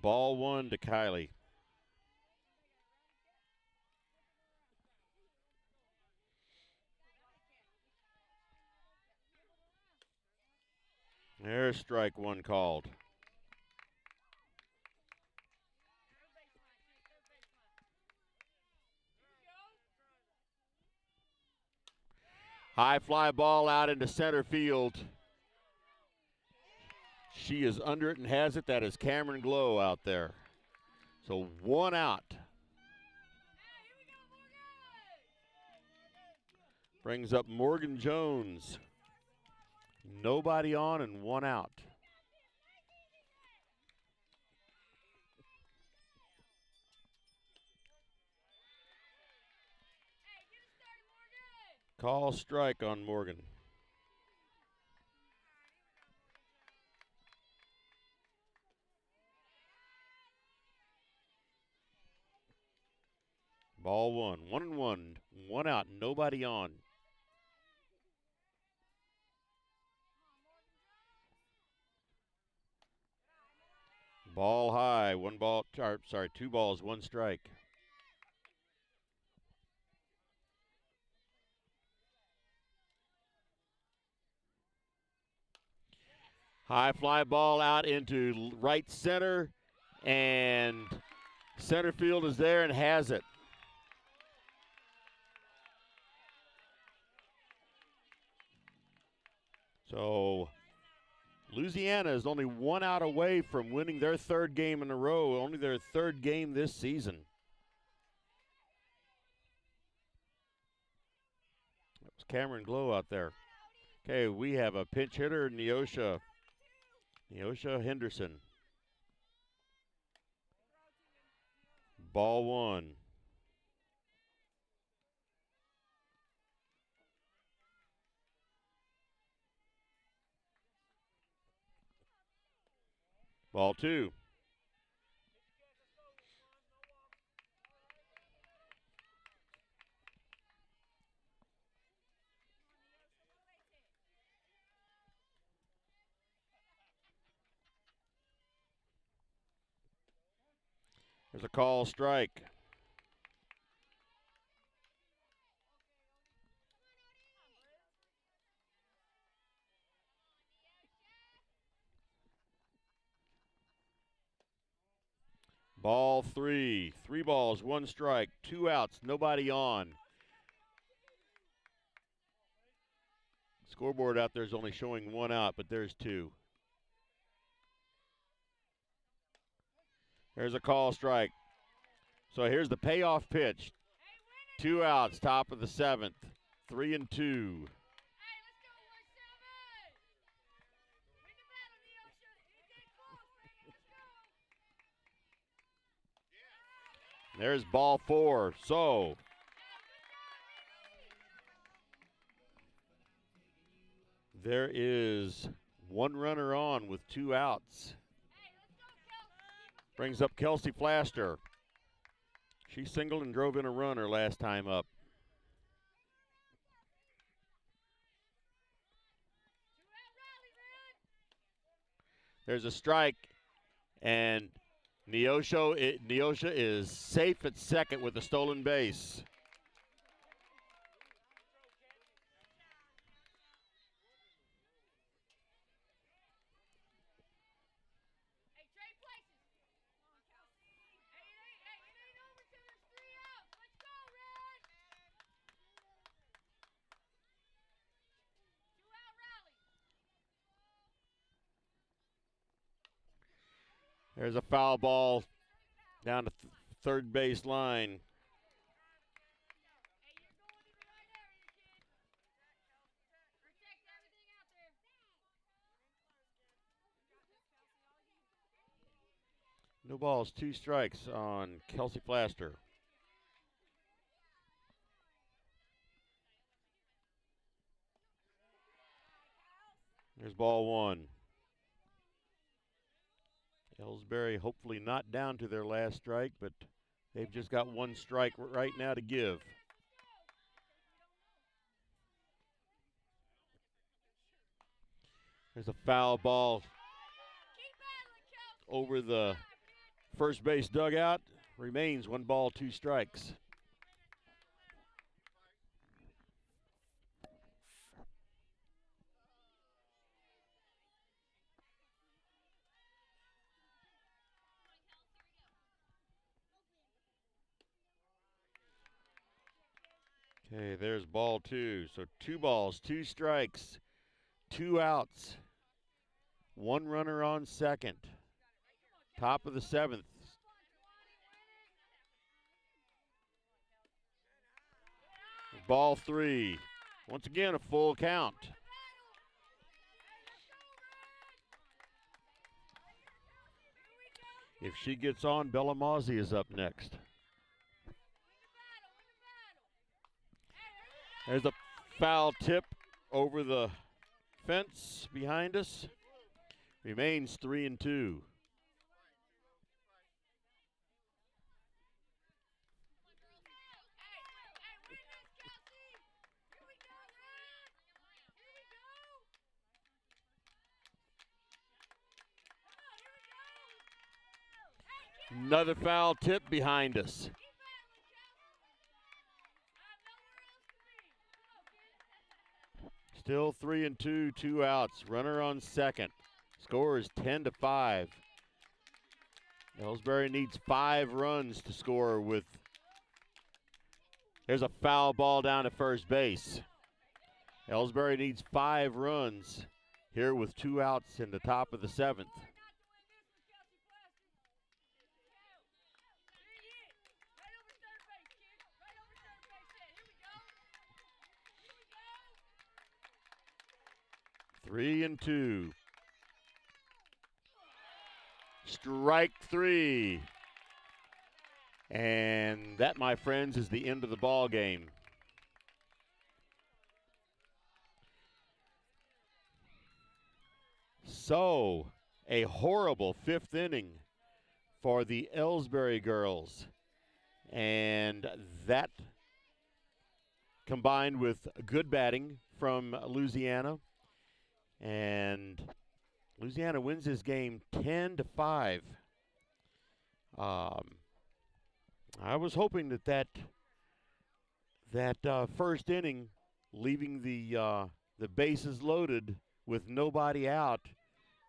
Ball 1 to Kylie. There's strike 1 called. High fly ball out into center field. She is under it and has it. That is Cameron Glow out there. So 1 out. Brings up Morgan Jones. Nobody on and 1 out. Call strike on Morgan. Ball 1, 1-1, 1 out, nobody on. Ball high, 2 balls, 1 strike. High fly ball out into right center, and center field is there and has it. So Louisiana is only 1 out away from winning their 3rd game in a row, only their 3rd game this season. That was Cameron Glow out there. Okay, we have a pinch hitter, Neosha Henderson. Ball 1. Ball 2. There's a call strike. Ball 3. 3 balls, 1 strike, 2 outs, nobody on. Scoreboard out there is only showing 1 out, but there's 2. There's a call strike. So here's the payoff pitch. 2 outs, top of the 7th. 3-2. There's ball 4. So there is one runner on with 2 outs. Brings up Kelsey Flaster. She singled and drove in a runner last time up. There's a strike, and Neosha is safe at second with a stolen base. There's a foul ball down to third base line. No balls, 2 strikes on Kelsey Flaster. There's ball 1. Elsberry hopefully not down to their last strike, but they've just got 1 strike right now to give. There's a foul ball over the first base dugout. Remains 1 ball, 2 strikes. Okay, there's ball 2. So 2 balls, 2 strikes, 2 outs, 1 runner on second. Top of the 7th. Ball 3. Once again, a full count. If she gets on, Bellamazzi is up next. There's a foul tip over the fence behind us. Remains 3-2. Another foul tip behind us. Still 3-2, 2 outs. Runner on second. Score is 10-5. Elsberry needs 5 runs to score with. There's a foul ball down to first base. Elsberry needs 5 runs here with 2 outs in the top of the 7th. Three and 2. Strike 3. And that, my friends, is the end of the ball game. So, a horrible 5th inning for the Elsberry girls. And that, combined with good batting from Louisiana, and Louisiana wins this game 10-5. I was hoping that first inning, leaving the bases loaded with nobody out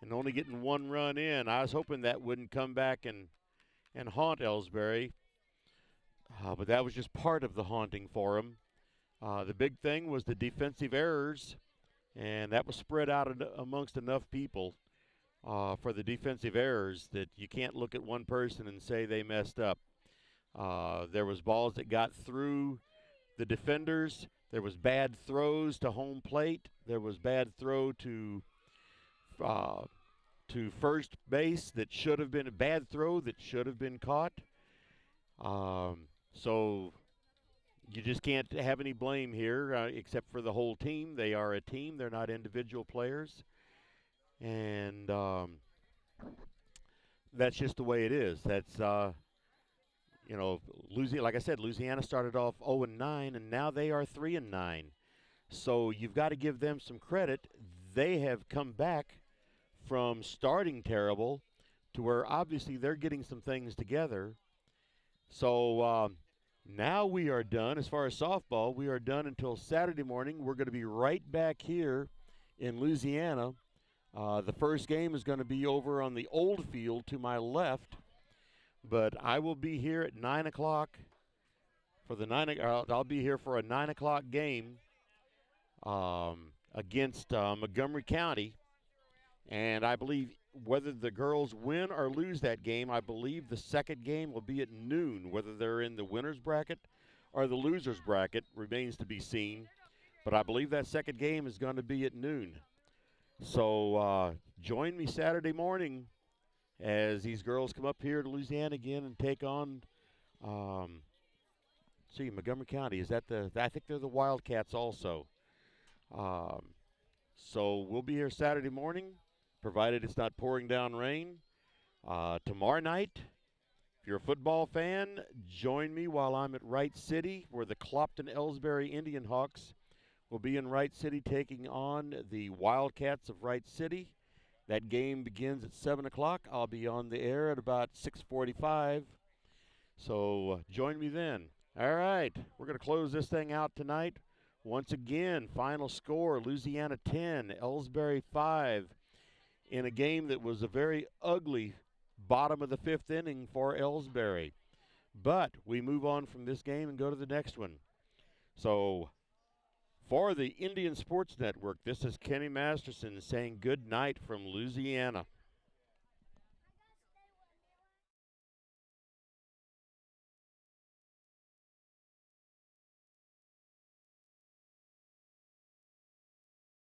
and only getting 1 run in, I was hoping that wouldn't come back and haunt Elsberry. But that was just part of the haunting for him. The big thing was the defensive errors, and that was spread out amongst enough people for the defensive errors that you can't look at one person and say they messed up. There was balls that got through the defenders. There was bad throws to home plate. There was bad throw to first base that should have been a bad throw that should have been caught. So you just can't have any blame here except for the whole team. They are a team. They're not individual players. And that's just the way it is. That's, Louisiana, like I said, Louisiana started off 0-9, and now they are 3-9. So you've got to give them some credit. They have come back from starting terrible to where obviously they're getting some things together. So now we are done. As far as softball, we are done until Saturday morning. We're going to be right back here in Louisiana. The first game is going to be over on the old field to my left, but I will be here at 9 o'clock for the I'll be here for a 9 o'clock game against Montgomery County. And I believe whether the girls win or lose that game, I believe the second game will be at noon. Whether they're in the winner's bracket or the loser's bracket remains to be seen. But I believe that second game is going to be at noon. So join me Saturday morning as these girls come up here to Louisiana again and take on, Montgomery County. I think they're the Wildcats also. So we'll be here Saturday morning, provided it's not pouring down rain. Tomorrow night, if you're a football fan, join me while I'm at Wright City, where the Clopton-Elsberry Indian Hawks will be in Wright City taking on the Wildcats of Wright City. That game begins at 7 o'clock. I'll be on the air at about 6:45. So join me then. All right, we're going to close this thing out tonight. Once again, final score, Louisiana 10, Elsberry 5, in a game that was a very ugly bottom of the fifth inning for Elsberry. But we move on from this game and go to the next one. So for the Indian Sports Network, this is Kenny Masterson saying good night from Louisiana.